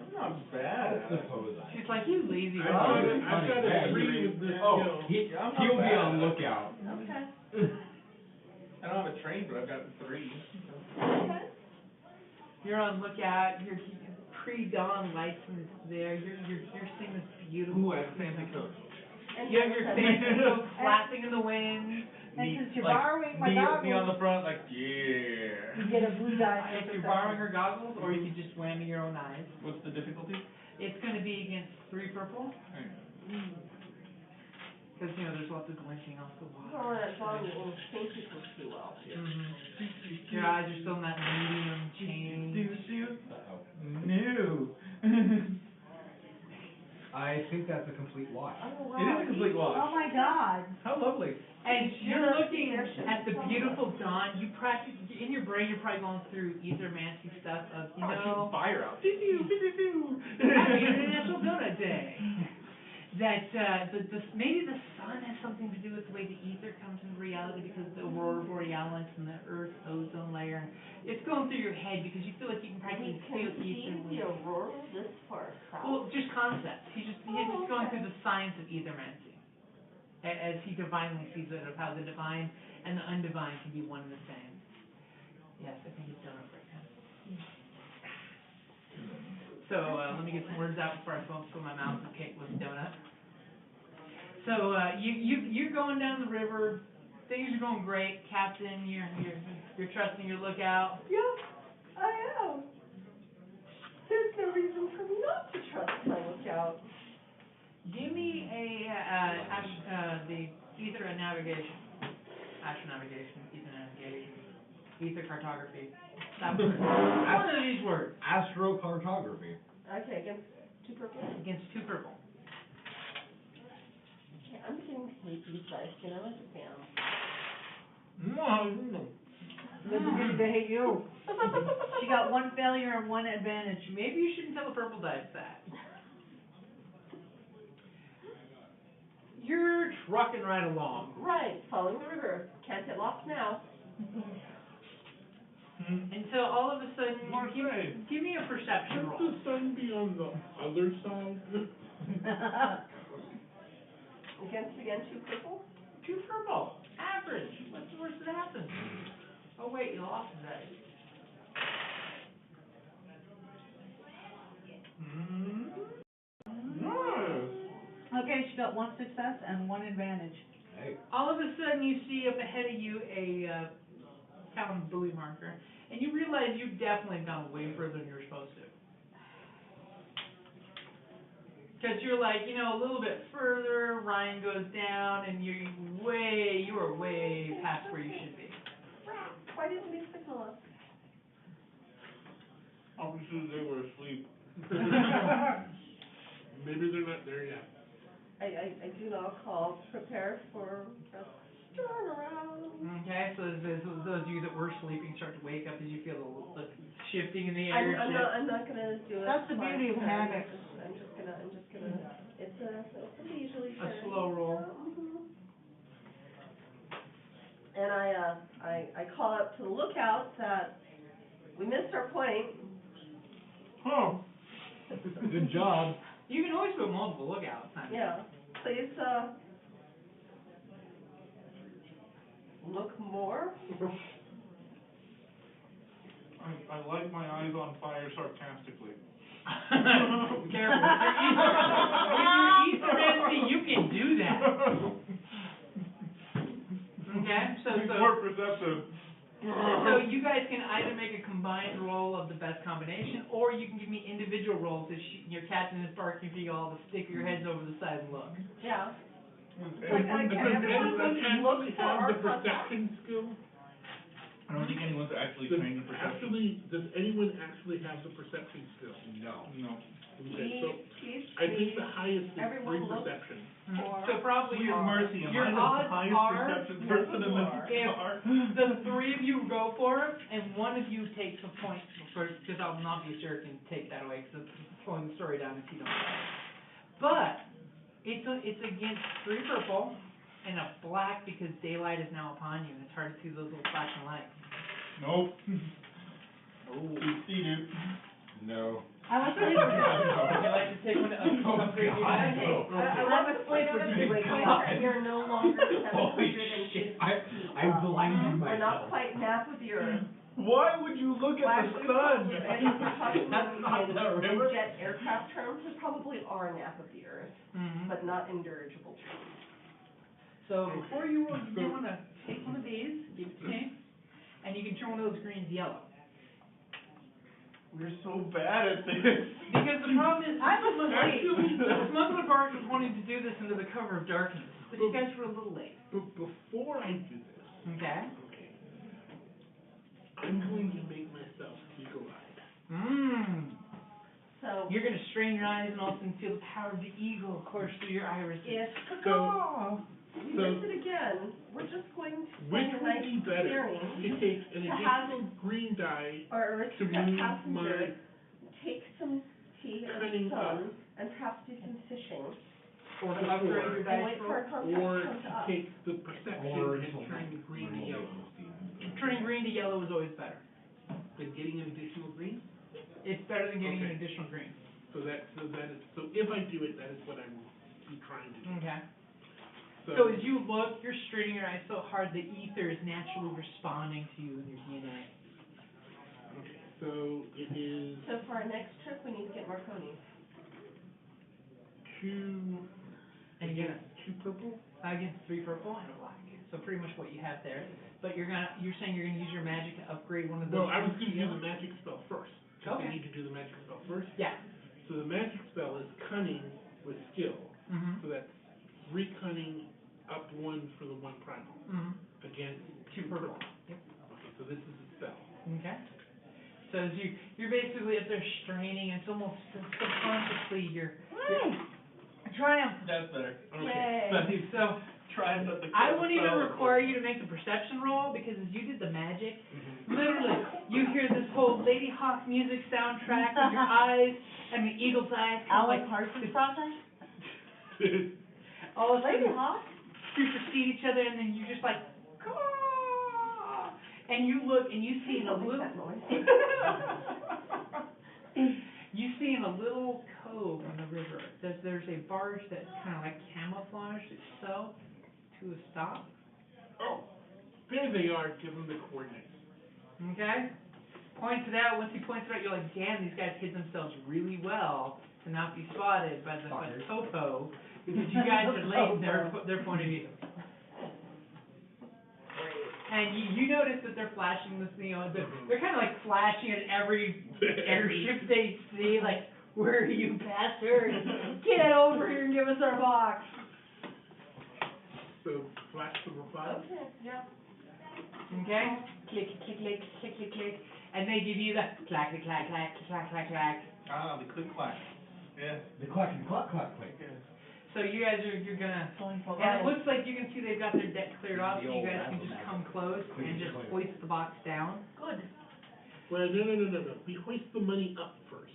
I'm not I bad. suppose I. She's like, you lazy I've bug. got a 3 with this Oh, skill. I'm not he'll be bad. on lookout. Okay. I don't have a train, but I've got 3. Okay. You're on lookout. Your pre-dawn license there. You're seeing this beautiful. Ooh, I have a fancy coat. And You have your fancy coat flapping in the wind. And Me, since you're like, borrowing my me on goggles, the front, like, yeah. you get a blue die for If you're perception. borrowing her goggles, or you can just whammy your own eyes. What's the difficulty? It's going to be against 3 purple, Alright. because there's lots of glinting off the Oh, water. that's drawing the paint people too well. Mm-hmm. Your eyes are still in that medium change. Uh-oh. No. I think that's a complete wash. Oh, wow. It is a complete wash. Oh my God. How lovely. And you're Yeah, looking Airship at the Gallivant. beautiful dawn. You practice in your brain. You're probably going through ethermancy stuff of Shooting fire out. Happy International Donut Day. That maybe the sun has something to do with the way the ether comes into reality because of the aurora borealis and the Earth's ozone layer. It's going through your head because you feel like you can practically We feel can see ether. the aurora this far south. Well, just concepts. He's just going okay. through the science of ethermancy as he divinely sees it, of how the divine and the undivine can be one and the same. Yes, I think he's done it right now. So let me get some words out before I fill my mouth with cake with donut. So you're going down the river. Things are going great, Captain. You're trusting your lookout. Yes, I am. There's no reason for me not to trust my lookout. Give me the ether and navigation, astronavigation, ether navigation, ether cartography. That word. One of these words Astrocartography. Okay, against 2 purple. against 2 purple. Okay, I'm getting paid these dice, like a fan. They're beginning to hate you. She got 1 failure and 1 advantage. Maybe you shouldn't tell the purple dice that. You're trucking right along. Right, following the river. Can't get lost now. Until all of a sudden, give me a perception roll. Shouldn't the sun be on the other side? Against, again, 2 purple. 2 purple. Average. What's the worst that happens? Oh wait, you lost the dice. Okay, she got 1 success and 1 advantage. Hey. All of a sudden, you see up ahead of you a town buoy marker, and you realize you've definitely gone way further than you were supposed to. Because you're like, a little bit further, Ryan goes down, and you are way past where you should be. Why didn't they signal us? Obviously, they were asleep. Maybe they're not there yet. I do not call prepare for a turnaround. Okay, so those of you that were sleeping start to wake up as you feel the shifting in the airship. I'm not gonna do it. That's the beauty of habit. I'm just gonna. It's a leisurely turn. A slow roll. And I call up to the lookout that we missed our point. Oh. Good job. You can always put multiple lookouts. Yeah. Please look more. I light my eyes on fire sarcastically. Careful. With your ether you can do that. Okay, so More perceptive. So you guys can either make a combined roll of the best combination, or you can give me individual rolls if your captain is barking for you all to stick your heads over the side and look. Yeah. Does Like anyone look actually for have our the perception skill? I don't think anyone's actually trained in perception. Does anyone actually have the perception skill? No. No. Okay, so Please, I think the highest is everyone 3 look perception. So probably Sweet mercy, am your I the odds highest are perception person in this if car? the 3 of you go for it, and one of you takes a point, because I'll not be a jerk and take that away, because it's slowing the story down if you don't. But it's against 3 purple and a black because daylight is now upon you, and it's hard to see those little flashing lights. Nope. Oh. Succeeded. No. I want to Would you like to take one to upgrade your dice? I want to point out at this point that we are no longer Holy 750 shit, feet I up. blinded We're not myself. quite nap of the earth. Why would you look at the sun? And if we're talking That's not the river. in jet aircraft terms, we probably are nap of the earth, Mm-hmm. but not in dirigible terms. So before you roll, you want to take one of these, give it to me, and you can turn one of those greens yellow. We're so bad at this. Because the problem is, I'm asleep. the smuggler barge was wanting to do this under the cover of darkness, but you guys were a little late. But before I do this, Okay. I'm going to make myself eagle-eyed. So You're going to strain your eyes and all of a sudden feel the power of the eagle course through your irises. if we So- miss it again, we're just going to Which spend a would night be better? clearing, To take an to have- additional green die or a to secret move passenger, my take some tea cunning and sun, and perhaps do some fishing, Or to upgrade your and dice wait for roll. our contact or to come to to us. take the perception Or and to turn the green to yellow. Turning green to yellow is always better. And getting an additional green? It's better than getting an Okay. additional green. So if I do it, that is what I'm trying to do. Okay. So as you look, you're straining your eyes so hard the ether is naturally responding to you in your DNA. Okay, so it is So for our next trip, we need to get Marconi. 2, And you get 2 purple? again 3 purple and a black. So pretty much what you have there. But you're saying you're gonna use your magic to upgrade one of those. Well, I was going to do yellow? the magic spell first. Because Okay. I need to do the magic spell first. Yeah. So the magic spell is cunning with skill. Mhm. So that's 3 cunning, up 1 for the 1 primal. Mhm. Against 2 purple. Yep. Okay, so this is the spell. Okay. So as you're basically up there straining, and it's almost subconsciously you're Triumph. That's better. Yay. so. Try but the I wouldn't even require you to make the perception roll because as you did the magic, literally you hear this whole Lady Hawk music soundtrack in your eyes. I mean Eagle's eyes. Kind of Alan like Parsons project? all of a Lady sudden Hawk? supersede each other, and then you're just like, "Caw!" And you look and you see in a Don't make little. that noise. You see in a little cove in the river, there's a barge that's kind of like camouflaged itself to a stop. Oh, there they are. Give them the coordinates. Okay? Points it out. Once he points it out, you're like, damn, these guys hid themselves really well to not be spotted by the Fuckers. topo, because you guys are late in their point of view. And you notice that they're flashing this, they're kind of like flashing at every airship they see, like, where are you bastards? Get over here and give us our box. So flash the reply. Okay, yeah. Okay? Click, click, click, click, click, click. And they give you the clack, clack, clack, clack, clack, clack, clack. Ah, the click clack. Yeah. The clack, clack, clack, clack. So you guys you're gonna, Joyful and it life. looks like you can see they've got their deck cleared off, so The you old guys can just razzle-dazzle. come close and just Clear. hoist the box down. Good. Well, no. We hoist the money up first.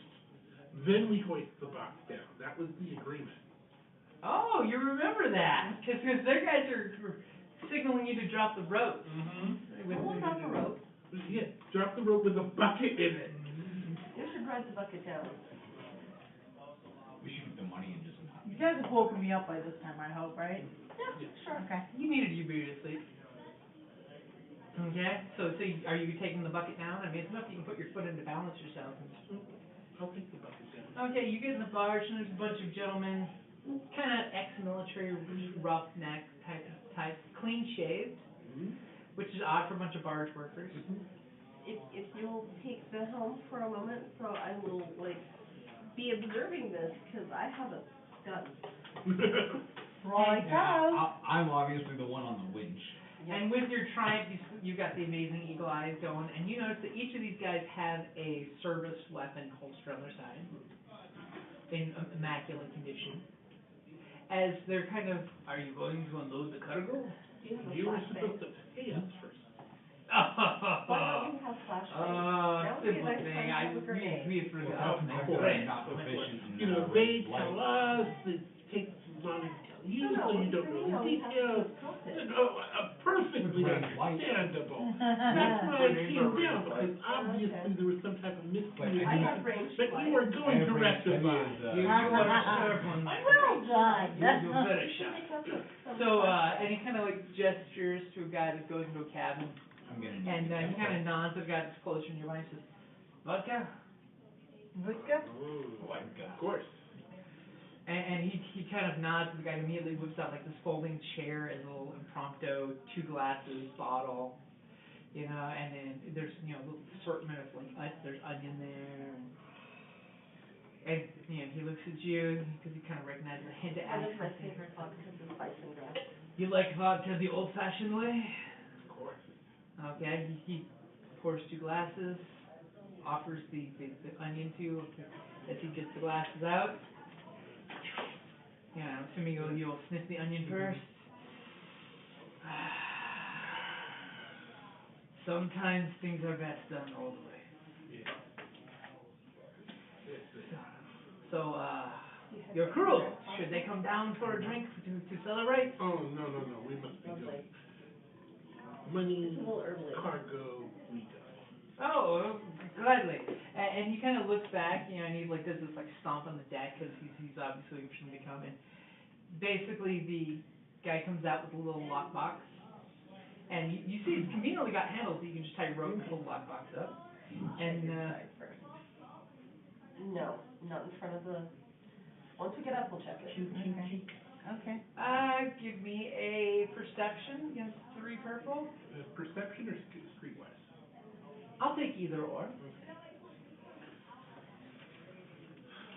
Then we hoist the box down. That was the agreement. Oh, you remember that? Because their guys are signaling you to drop the rope. I will drop the rope. Yeah, drop the rope with a bucket in it. You should ride the bucket down. We should keep the money and just not. You guys have woken me up by this time, I hope, right? Yeah, sure. Okay. You needed your booty to sleep. Okay, so are you taking the bucket down? I mean, it's enough you can put your foot in to balance yourself. I'll take the bucket down. Okay, you get in the barge, and there's a bunch of gentlemen, kind of ex-military, roughneck type, clean shaved, which is odd for a bunch of barge workers. If you'll take the helm for a moment, so I will, be observing this, because I have a gun. Right go. I'm obviously the one on the winch. And with your triumph, you've got the amazing eagle eyes going, and you notice that each of these guys have a service weapon holster on their side, in immaculate condition. As they're kind of, are you going to unload the cargo? You were supposed to pay us first. Why don't you have flashlights? Now would be a Simple nice thing. time to have a grenade. We forgot. I'm not proficient in You know, they light. tell us, it takes longer to tell you, so you don't know the details. Perfectly Red and white. understandable. That's why I names came are red down, and white. because obviously there was some type of Wait, I got miscommunication range that you were going to rectify. You are sharp on that. Well done. You're very We should sharp. make up some So, contract. and he kind of like gestures to a guy that goes into a cabin, I'm gonna need and the he kind chemical. of nods to the guy that's closer nearby and says, "Vodka." Vodka? Of course. And he kind of nods, and the guy immediately whips out like this folding chair as a little impromptu, 2 glasses, bottle, you know, and then there's, you know, a little assortment of like, there's onion there, and you know, he looks at you, because he kind of recognizes a hint of One of my accent. favorite vodkas is bison grass. You like vodka the old-fashioned way? Of course. Okay, he pours 2 glasses, offers the onion to you as he gets the glasses out. Yeah, I'm assuming you'll sniff the onion first. Sometimes things are best done all the way. Yeah. So, your crew, should they come down for a drink to celebrate? Oh, no, we must be Lovely. going. Money, It's a little early. cargo, we go. Oh, gladly. And he kind of looks back, you know, and he like does this like stomp on the deck because he's obviously waiting to come in. Basically, the guy comes out with a little lockbox, and you see it's conveniently got handles that you can just tie your rope and pull the lockbox up. And Check inside first. No, not in front of the. Once we get up, we'll check it. Okay. give me a perception against 3 purple. Perception or streetwise? I'll take either or.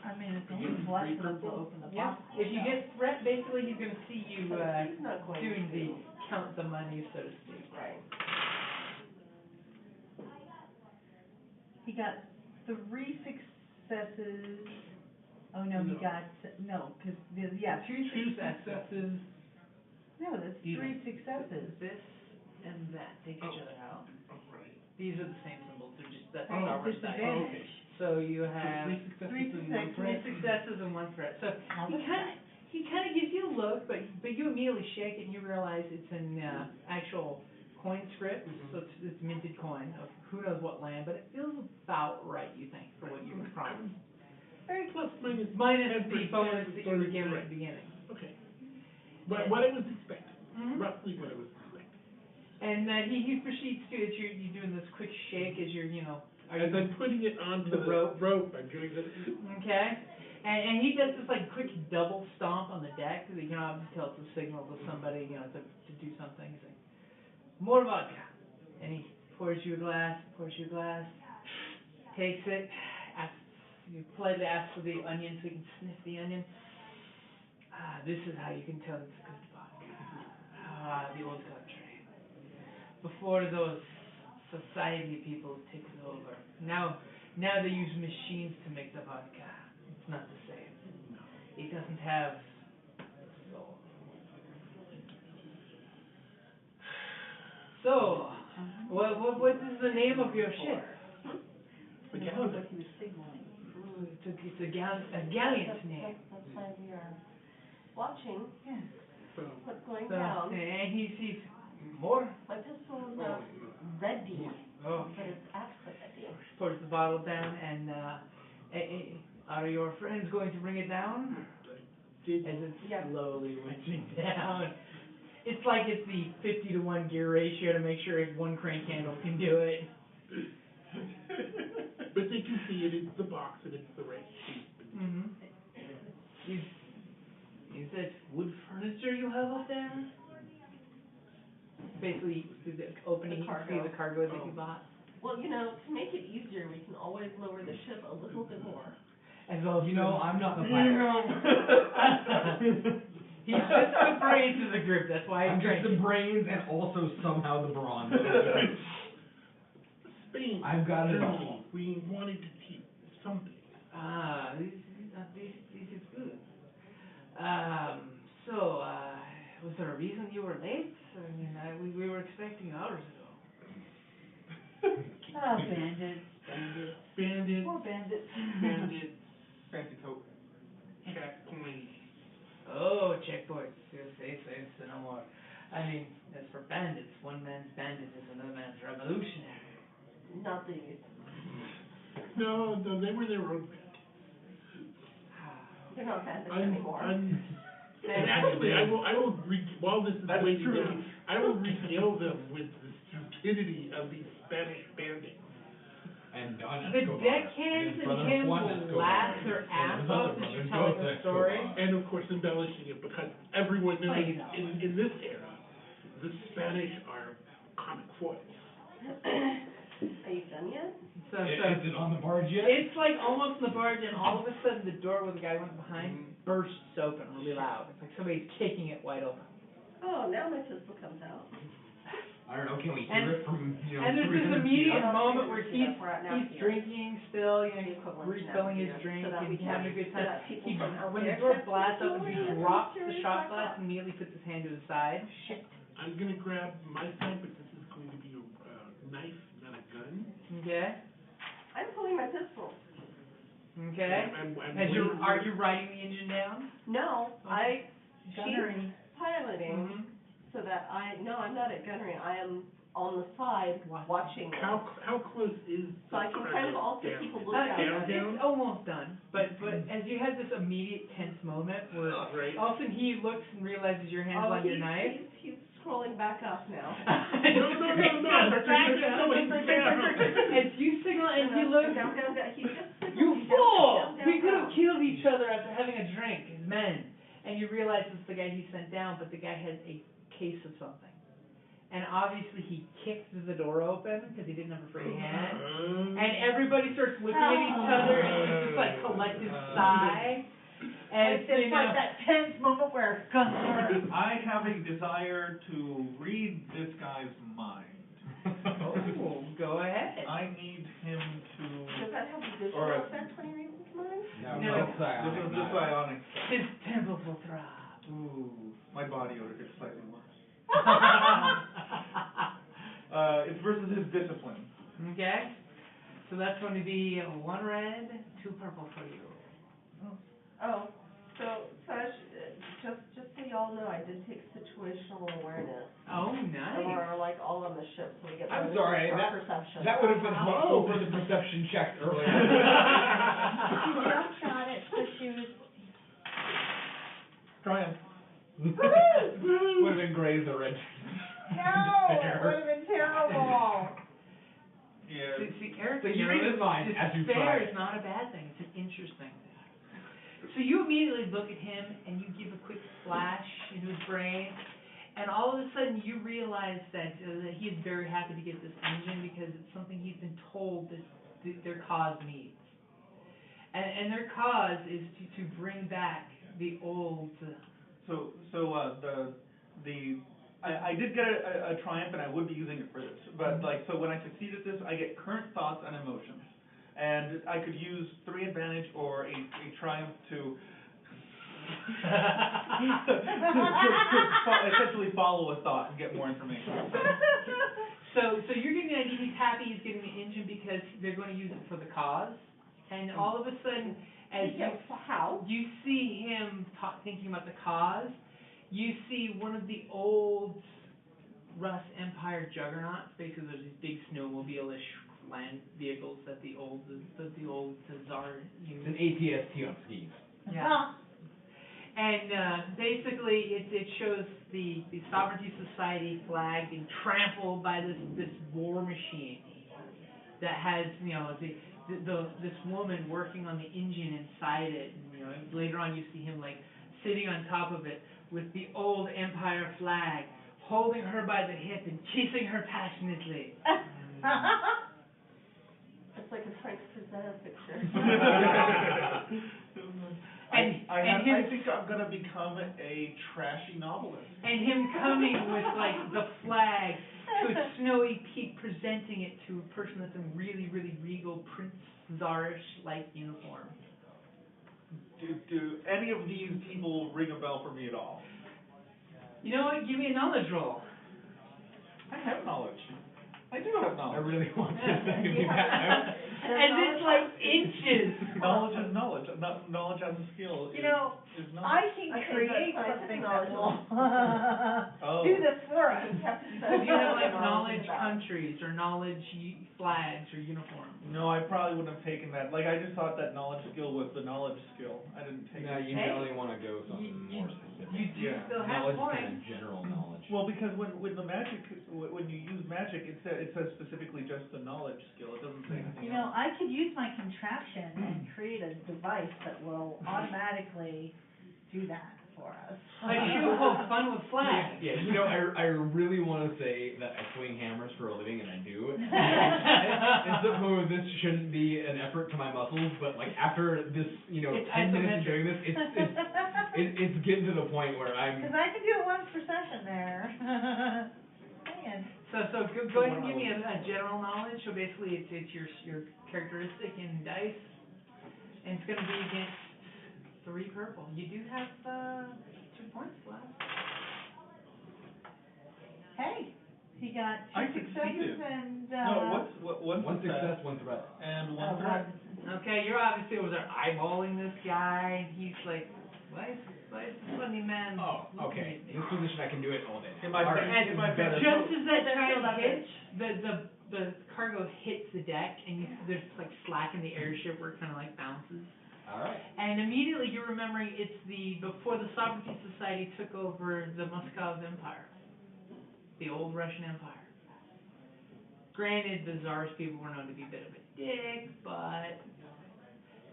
I mean, it's only flexible to open the Yeah. box. If you get threat, basically he's going to see you He's not going doing to. the count the money, so to speak. Right. He got 3 successes. Oh, no, he No. got, no, because, 2 successes. No, that's These 3 are- successes. This and that take each other out. Oh, right. These are the same symbols. They're just that's Oh, our dice. disadvantage. So you have Three successes Three and one successes. 3 threat. successes and 1 threat. So How he was kind of gives you a look, but you immediately shake it and you realize it's an actual coin script. Mhm. So it's minted coin of who knows what land, but it feels about right, you think, for what you were promised. Very Plus minus Minus the 10% bonus that you sort were of given threat. at the beginning. Okay. What I was expecting. Mhm. Roughly what I was expecting. And he proceeds to, as you're doing this quick shake as you're, you know, As I'm putting it onto the rope. I'm doing this. Okay. And he does this like quick double stomp on the deck that you can obviously tell it's a signal to somebody, you know, to do something. He's like, more vodka. And he pours you a glass, takes it, you politely ask for the onion so you can sniff the onion. This is how you can tell it's good vodka. The old country. Before those society people take it over. Now they use machines to make the vodka. It's not the same. It doesn't have soul. So, what is the name of your ship? The I Gallivant. what he was signaling. It's a gallant name. That's why we are watching Yeah. So, what's going So, down. and he sees more. My pistol's oh, ready, Oh, but it's at the ready. pours the bottle down, and are your friends going to bring it down? did As it's Yeah. slowly winching down. It's like it's the 50-to-1 gear ratio to make sure if 1 crank handle can do it. But they can see it. It's the box and it's the right shape. Mm-hmm. Is that wood furniture you have up there? Basically, the opening, The you can see cargo. the cargo that you Oh. bought. Well, to make it easier, we can always lower the ship a little bit more. As well as You know, I'm not the You pilot. know. He's just the brains of the group. That's why I'm he's just the drinking. brains and also somehow the bronze. Spain. I've got it Germany. all. We wanted to keep something. This is good. So, was there a reason you were late? I mean, we were expecting hours ago. Oh, bandits. Bandits. Poor bandits. Bandits. Fancy coat. Checkpoints. Oh, checkpoints. Yes, no more. I mean, as for bandits, one man's bandit is another man's revolutionary. Not these. No, they were their own band. They're not bandits anymore. And actually, I will while this is That's waiting, true. I will regale them with the stupidity of these Spanish bandits. And Don The Escobar, deckhands his and brother him Juan will Escobar, laugh their and ass his off other as you're brother, telling Dos the story. Escobar. And of course embellishing it because everyone knows Well, you know. in this era, the Spanish are comic foils. Are you done yet? So, Is it on the barge yet? it's like almost in the barge, and all of a sudden the door where the guy went behind bursts open really loud. It's like somebody's kicking it wide open. Oh, now my pistol comes out. I don't know, can we And- hear it from, And there's this 300 immediate feet up? moment where he's We're at now he's here. drinking still, you know, The he's equivalent to refilling his now here, drink so that we and can- having a good so time. that people He, from out when there the door can't blasts see open, he the drops the mysterious shot black glass box. and immediately puts his hand to his side. I'm gonna grab my side, but this is going to be a knife, not a gun. Okay. I'm pulling my pistol. Okay. I'm Are you riding the engine down? No, she's Gunnery. piloting Mm-hmm. so that no, I'm not at gunnery. I am on the side watching this. How close is So I can kind of also down? keep a lookout. Down? It's almost done, but as you had this immediate tense moment where Right. all of a sudden he looks and realizes your hand's on your knife. He's scrolling back up now. No. Back He's up. going down. As you signal and he looks, down. He's just you signaling fool! down. We could have killed each other after having a drink as men. And you realize it's the guy he sent down, but the guy has a case of something. And obviously he kicked the door open because he didn't have a free hand. And everybody starts looking at each other and there's this like collective sigh. And It's like that tense moment where guns are. I have a desire to read this guy's mind. Oh, go ahead. I need him to. Does that have a visual Or- effect when he reads his mind? No. This is just psionic. His temples will throb. Ooh, my body odor gets slightly worse. It's versus his discipline. Okay. So that's going to be 1 red, 2 purple for you. Oh, so just so y'all know, I did take situational awareness. Oh, And nice. we're like all on the ship, so we get I'm bonuses sorry, for that- our perception. That would have been helpful for the perception check earlier. She just got it, so she was. Triumph. Would have been gray as the red. No, it would have been terrible. Yeah. See, Eric, So you read his mind as you try despair it. is not a bad thing. It's an interesting thing. So you immediately look at him and you give a quick flash into his brain, and all of a sudden you realize that he is very happy to get this engine because it's something he's been told that their cause needs. And their cause is to bring back the old. I did get a triumph, and I would be using it for this. But so when I succeed at this, I get current thoughts and emotions, and I could use 3 advantage or a triumph to essentially follow a thought and get more information. So you're getting the idea he's happy he's getting the engine because they're going to use it for the cause, and all of a sudden, as you see him thinking about the cause, you see one of the old Rus Empire juggernauts. Basically, there's these big snowmobile-ish land vehicles that the old Tsar used. It's an ATST on skis. Yeah. And basically, it shows the Sovereignty Society flag being trampled by this war machine that has this woman working on the engine inside it. And, later on, you see him like sitting on top of it with the old Empire flag, holding her by the hip and kissing her passionately. It's like a Frank Frazetta picture. I think I'm going to become a trashy novelist. And him coming with like the flag to a snowy peak, presenting it to a person that's in really, really regal Prince Tsarish like uniform. Do any of these people ring a bell for me at all? You know what? Give me a knowledge roll. I have knowledge. I do have knowledge. I really want to Yeah. do that. And it's like inches. Knowledge is knowledge. Knowledge as a skill is knowledge. I can Okay, create good. something Scientific that will Oh. do the us. You have to So do you have like Knowledge knowledge about. countries or knowledge flags or uniforms? No, I probably wouldn't have taken that. Like, I just thought that knowledge skill was the knowledge skill. I didn't take No, it. you generally want to go something You- more specific. You do Yeah. still have Knowledge is points. kind of general knowledge. Well, because when the magic, when you use magic, it says specifically just the knowledge skill. It doesn't say anything You know, else. I could use my contraption and create a device that will automatically do that for us. A shoe called Fun with Flags. Yeah, you know, I really want to say that I swing hammers for a living, and I do. I suppose this shouldn't be an effort to my muscles, but like after this, you know, It's 10 minutes of isometric. doing this, it's getting to the point where I'm. Because I can do it once per session there. Man. So go ahead and give me a general knowledge. So basically, it's your characteristic in dice, and it's going to be against 3 purple. You do have 2 points left. Hey, he got I 2 successes succeeded. and, No, one One success success, one threat. and one threat. Okay, you're obviously over there eyeballing this guy. He's like, why is this funny man? Oh, okay. In this position, I can do it all day. In my All face- right. in my better. face. Just as that They're try still to not hit, the cargo hits the deck, and there's like slack in the airship where it kind of like bounces. All right. And immediately you're remembering it's before the Sovereignty Society took over the Moscow Empire, the old Russian Empire. Granted, the Tsar's people were known to be a bit of a dick, but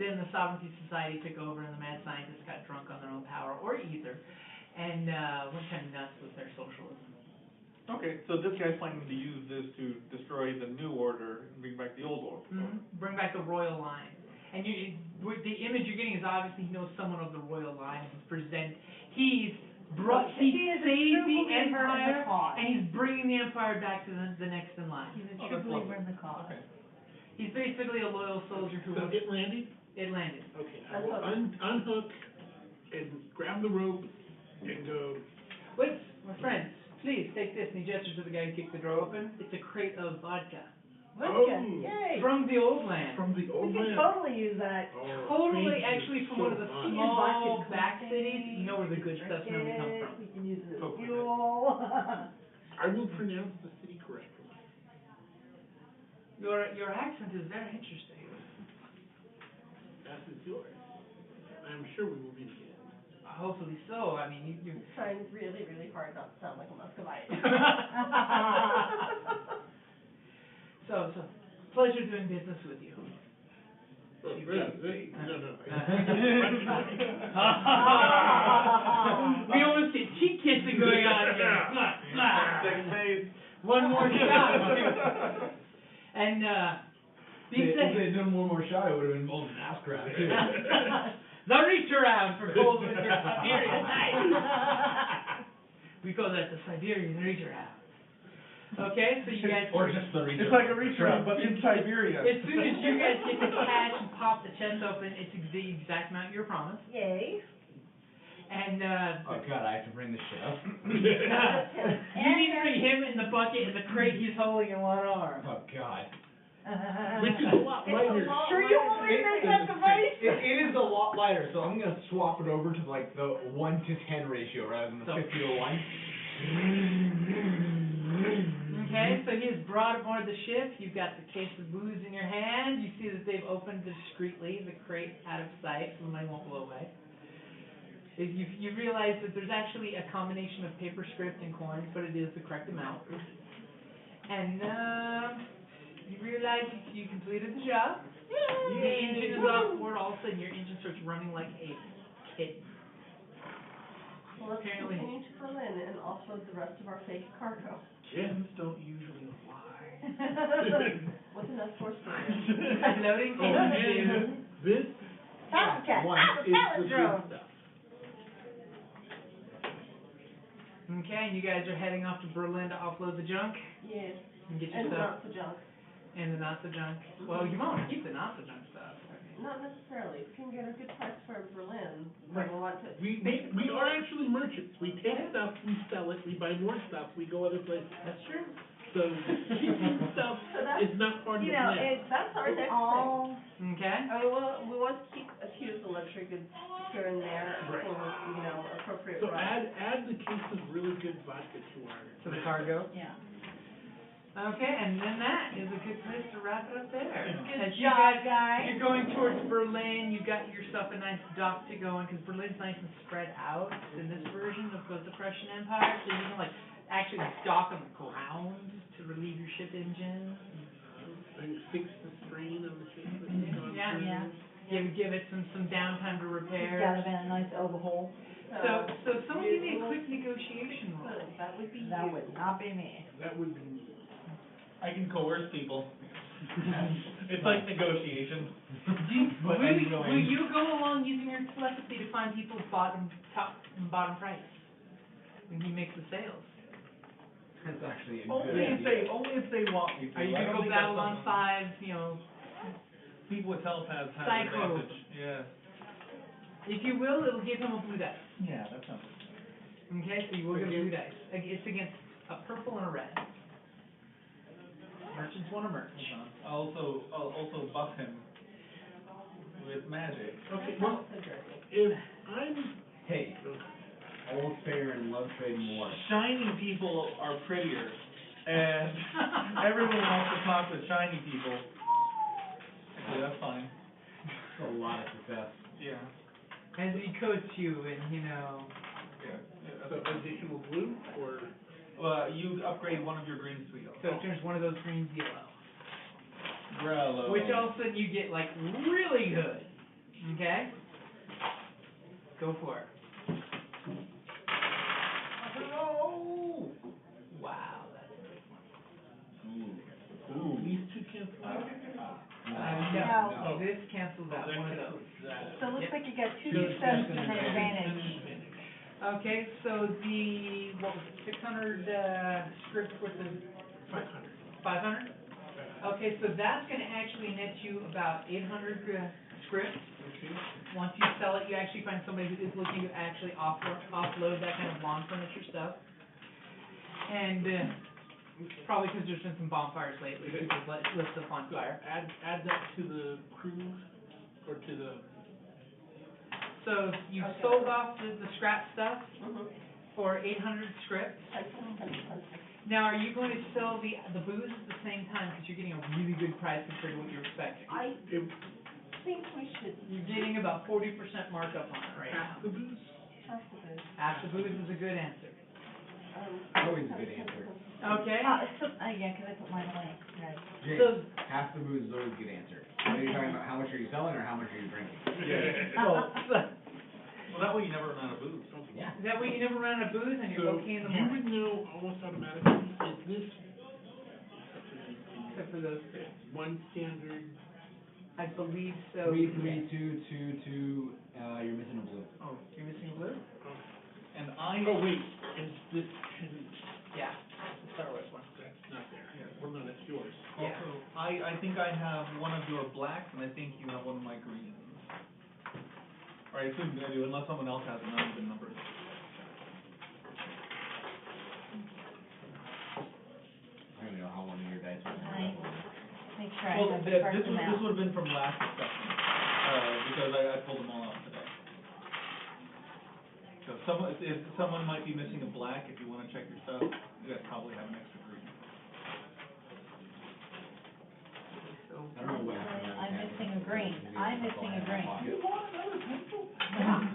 then the Sovereignty Society took over and the mad scientists got drunk on their own power, or either, and went kind of nuts with their socialism. Okay, so this guy's planning to use this to destroy the new order and bring back the old order. Bring back the royal line. And the image you're getting is obviously he knows someone of the royal line. He's He is a saved true the believer in the empire, cause. and he's bringing the empire back to the next in line. He's a Oh, true that's believer lovely. in the cause. Okay. He's basically a loyal soldier who So wants it landed? it landed. Okay, I That's will what- unhook and grab the rope and go. Wait, my friends, please take this. And he gestures to the guy who kicked the door open. It's a crate of vodka Vodka, Oh. yay. from the old land. From the We old can land. totally use that. Oh, Totally, thank you actually, from so one of the much. We can use small vodka to back cook cities. things, You know where the we good can stuff's drink normally come it, from. We can use it as Cook with it. fuel. I will pronounce the city correctly. Your accent is very interesting. As is yours. I'm sure we will meet again. Hopefully so. I mean, you He's trying really, really hard not to sound like a Muscovite. so pleasure doing business with you. Oh, You really? got- No. We almost get cheek kissing going on here. Second phase. One more shot. And these If they had done one more shot, it would have involved an ass grab too. the reach around for cold winter Siberian night. We call that the Siberian reach around. Okay, so you guys. Or just the reach. It's like a reach around, but in Siberia. As soon as you guys get the cash and pop the chest open, it's the exact amount you're promised. Yay. And Oh god, I have to bring this shit up. you need to see him in the bucket and the crate he's holding in one arm. Oh god. Which is a lot lighter. Sure you want me to make that device? It is a lot lighter, so I'm gonna swap it over to like the 1 to 10 ratio rather than the So- 50 to 1. Okay, so he is brought aboard the ship. You've got the case of booze in your hand. You see that they've opened discreetly the crate out of sight so the money won't blow away. You realize that there's actually a combination of paper script and coins, but it is the correct amount. And you realize you completed the job. Yay. The engine is off board. All of a sudden, your engine starts running like a kitten. Well, let's Apparently. continue to Berlin and offload the rest of our fake cargo. Kittens don't usually fly. With enough force to Unloading Oh, and this Tomcat, one I'm a is the palindrome. good stuff. Okay, and you guys are heading off to Berlin to offload the junk Yes. and get And yourself not the junk. and the not so junk. Well, you want to keep the not so junk stuff. Not necessarily. If you can get a good price for Berlin, then we'll want to. We are actually merchants. We take stuff, we sell it, we buy more stuff, we go other places. That's true. So keeping stuff So that's, is not part of You the know, plan. that's our it's next thing. all, Okay? I mean, we want to keep a few of the luxury goods here and there Right. for, you know, appropriate So rides. add the case of really good vodka to our. To the cargo. yeah. Okay, and then that is a good place to wrap it up there. Good As you job, guys- guys. You're going towards Berlin, you got yourself a nice dock to go in, because Berlin's nice and spread out in this version of the Prussian Empire, so you can like actually dock on the ground to relieve your ship engine. And fix the strain on the ship that you've gone Yeah. through. Give it some downtime to repair. Gallivant, a nice overhaul. So someone give me a quick negotiation roll. That would be That you. would not be me. That would be. I can coerce people. It's like negotiation. But I'm willing. Will you go along using your telepathy to find people's bottom price when he makes the sales? That's actually a good Only idea. if they want me to. Are you I gonna don't go think that's Babylon something- 5, People with telepaths have Psycho. an advantage. Yeah. If you will, it'll give him a blue dice. Yeah, that sounds good. Okay, so you will get a blue dice. It's against a purple and a red. Merchants want a merch. I'll also buff him with magic. Okay, well, if I'm. Hey, old fair and love trade more. Shiny people are prettier, and everyone wants to talk to shiny people. Okay, that's fine. That's a lot of success. Yeah. As he coats you and, Yeah. So additional blue or. You upgrade one of your greens to yellow. so it turns one of those greens yellow. Grello. Which all of a sudden you get like really good. Okay? Go for it. No! Wow, that's a good one. Ooh. These two cancel out. No, this cancels out That one of cancels those. that. So it looks like you got two So successes that's and an advantage. Okay, so the, what was it, 600 script with the 500. 500? Okay, so that's gonna actually net you about 800 scripts. Okay. Once you sell it, you actually find somebody who is looking to actually offload that kind of lawn furniture stuff. And probably because there's been some bonfires lately, people's list up on fire. Add that to the crew or to the. So you Okay. sold off the scrap stuff Mhm. for 800 scripts. Now, are you going to sell the booze at the same time, because you're getting a really good price compared to what you're expecting? I If think we should You're getting about 40% markup on it right now. half the booze. pass the booth. Half the booze is a good answer. Always a good answer. Okay? Yeah, 'cause I put mine away. Right. Jay, So- half the booze is always a good answer. Are you talking about how much are you selling or how much are you drinking? Well, that way you never run out of booze. Yeah. That way you never run out of booze and you're So okay in the you morning. would know almost automatically, is this Except for those two. one standard? I believe so. 3, 3, 2, 2, 2, you're missing a blue. Oh, you're missing a blue? And I. Oh, wait, is this, can, Yeah, the Star Wars one. that's not there. Yeah. Well, no, that's yours. Yeah. Also, I think I have one of your blacks, and I think you have one of my greens. Or I assume I do, unless someone else has another good number. I don't even know how one of your dice was. Nice. Make sure I Well, have the this correct would amount. have been from last discussion, because I pulled them all out today. So if someone might be missing a black, if you want to check your stuff, you guys probably have an extra green. I don't know what happened. I'm missing a green. I'm missing a green. You want another pencil?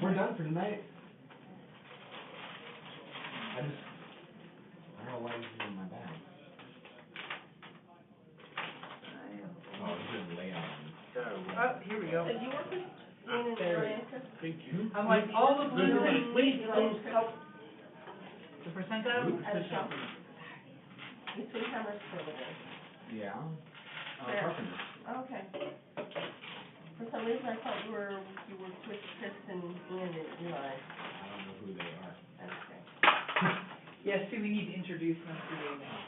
We're done for tonight. I don't know why this is in my bag. Oh, this is layout. Oh, here we go. So do you work with Ian and There. Ryan? Thank you. I'm like, all the Good, blues like, and wait, the percentile? At a shop. Between how much for a living? Yeah. There. Carpenter. Okay. For some reason I thought you worked with Chris and Ian and Eli. I don't know who they are. Okay. Yeah, see, we need to introduce them to you now.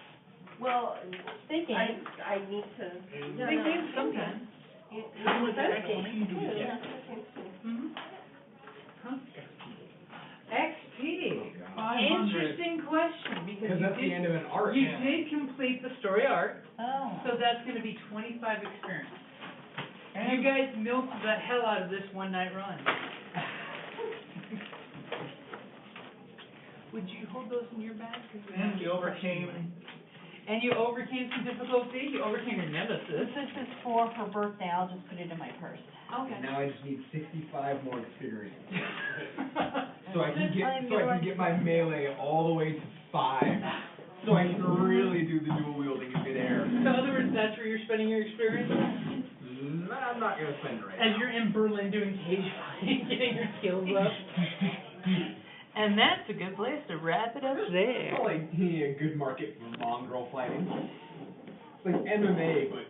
Well, They game. I need to. And- They game sometimes. How much Those XP games do we Yeah, get? that's okay too. Mm-hmm. Huh? XP. XP. Oh, God. Interesting question, because Because that's the end of an arc. you did complete the story arc, Oh. so that's gonna be 25 experience. And You guys milked the hell out of this one night run. Would you hold those in your bag? 'Cause we have and you to overcame. And you overcame some difficulty, you overcame your nemesis. This is for her birthday, I'll just put it in my purse. Okay. And now I just need 65 more experience. So I Just can I'm get my melee all the way to 5. So I can really do the dual wielding in midair. So in other words, that's where you're spending your experience? I'm not gonna spend it right As now. you're in Berlin doing cage fighting, getting your skills up. And that's a good place to wrap it up there. Probably a good market for mongrel fighting. It's like MMA, but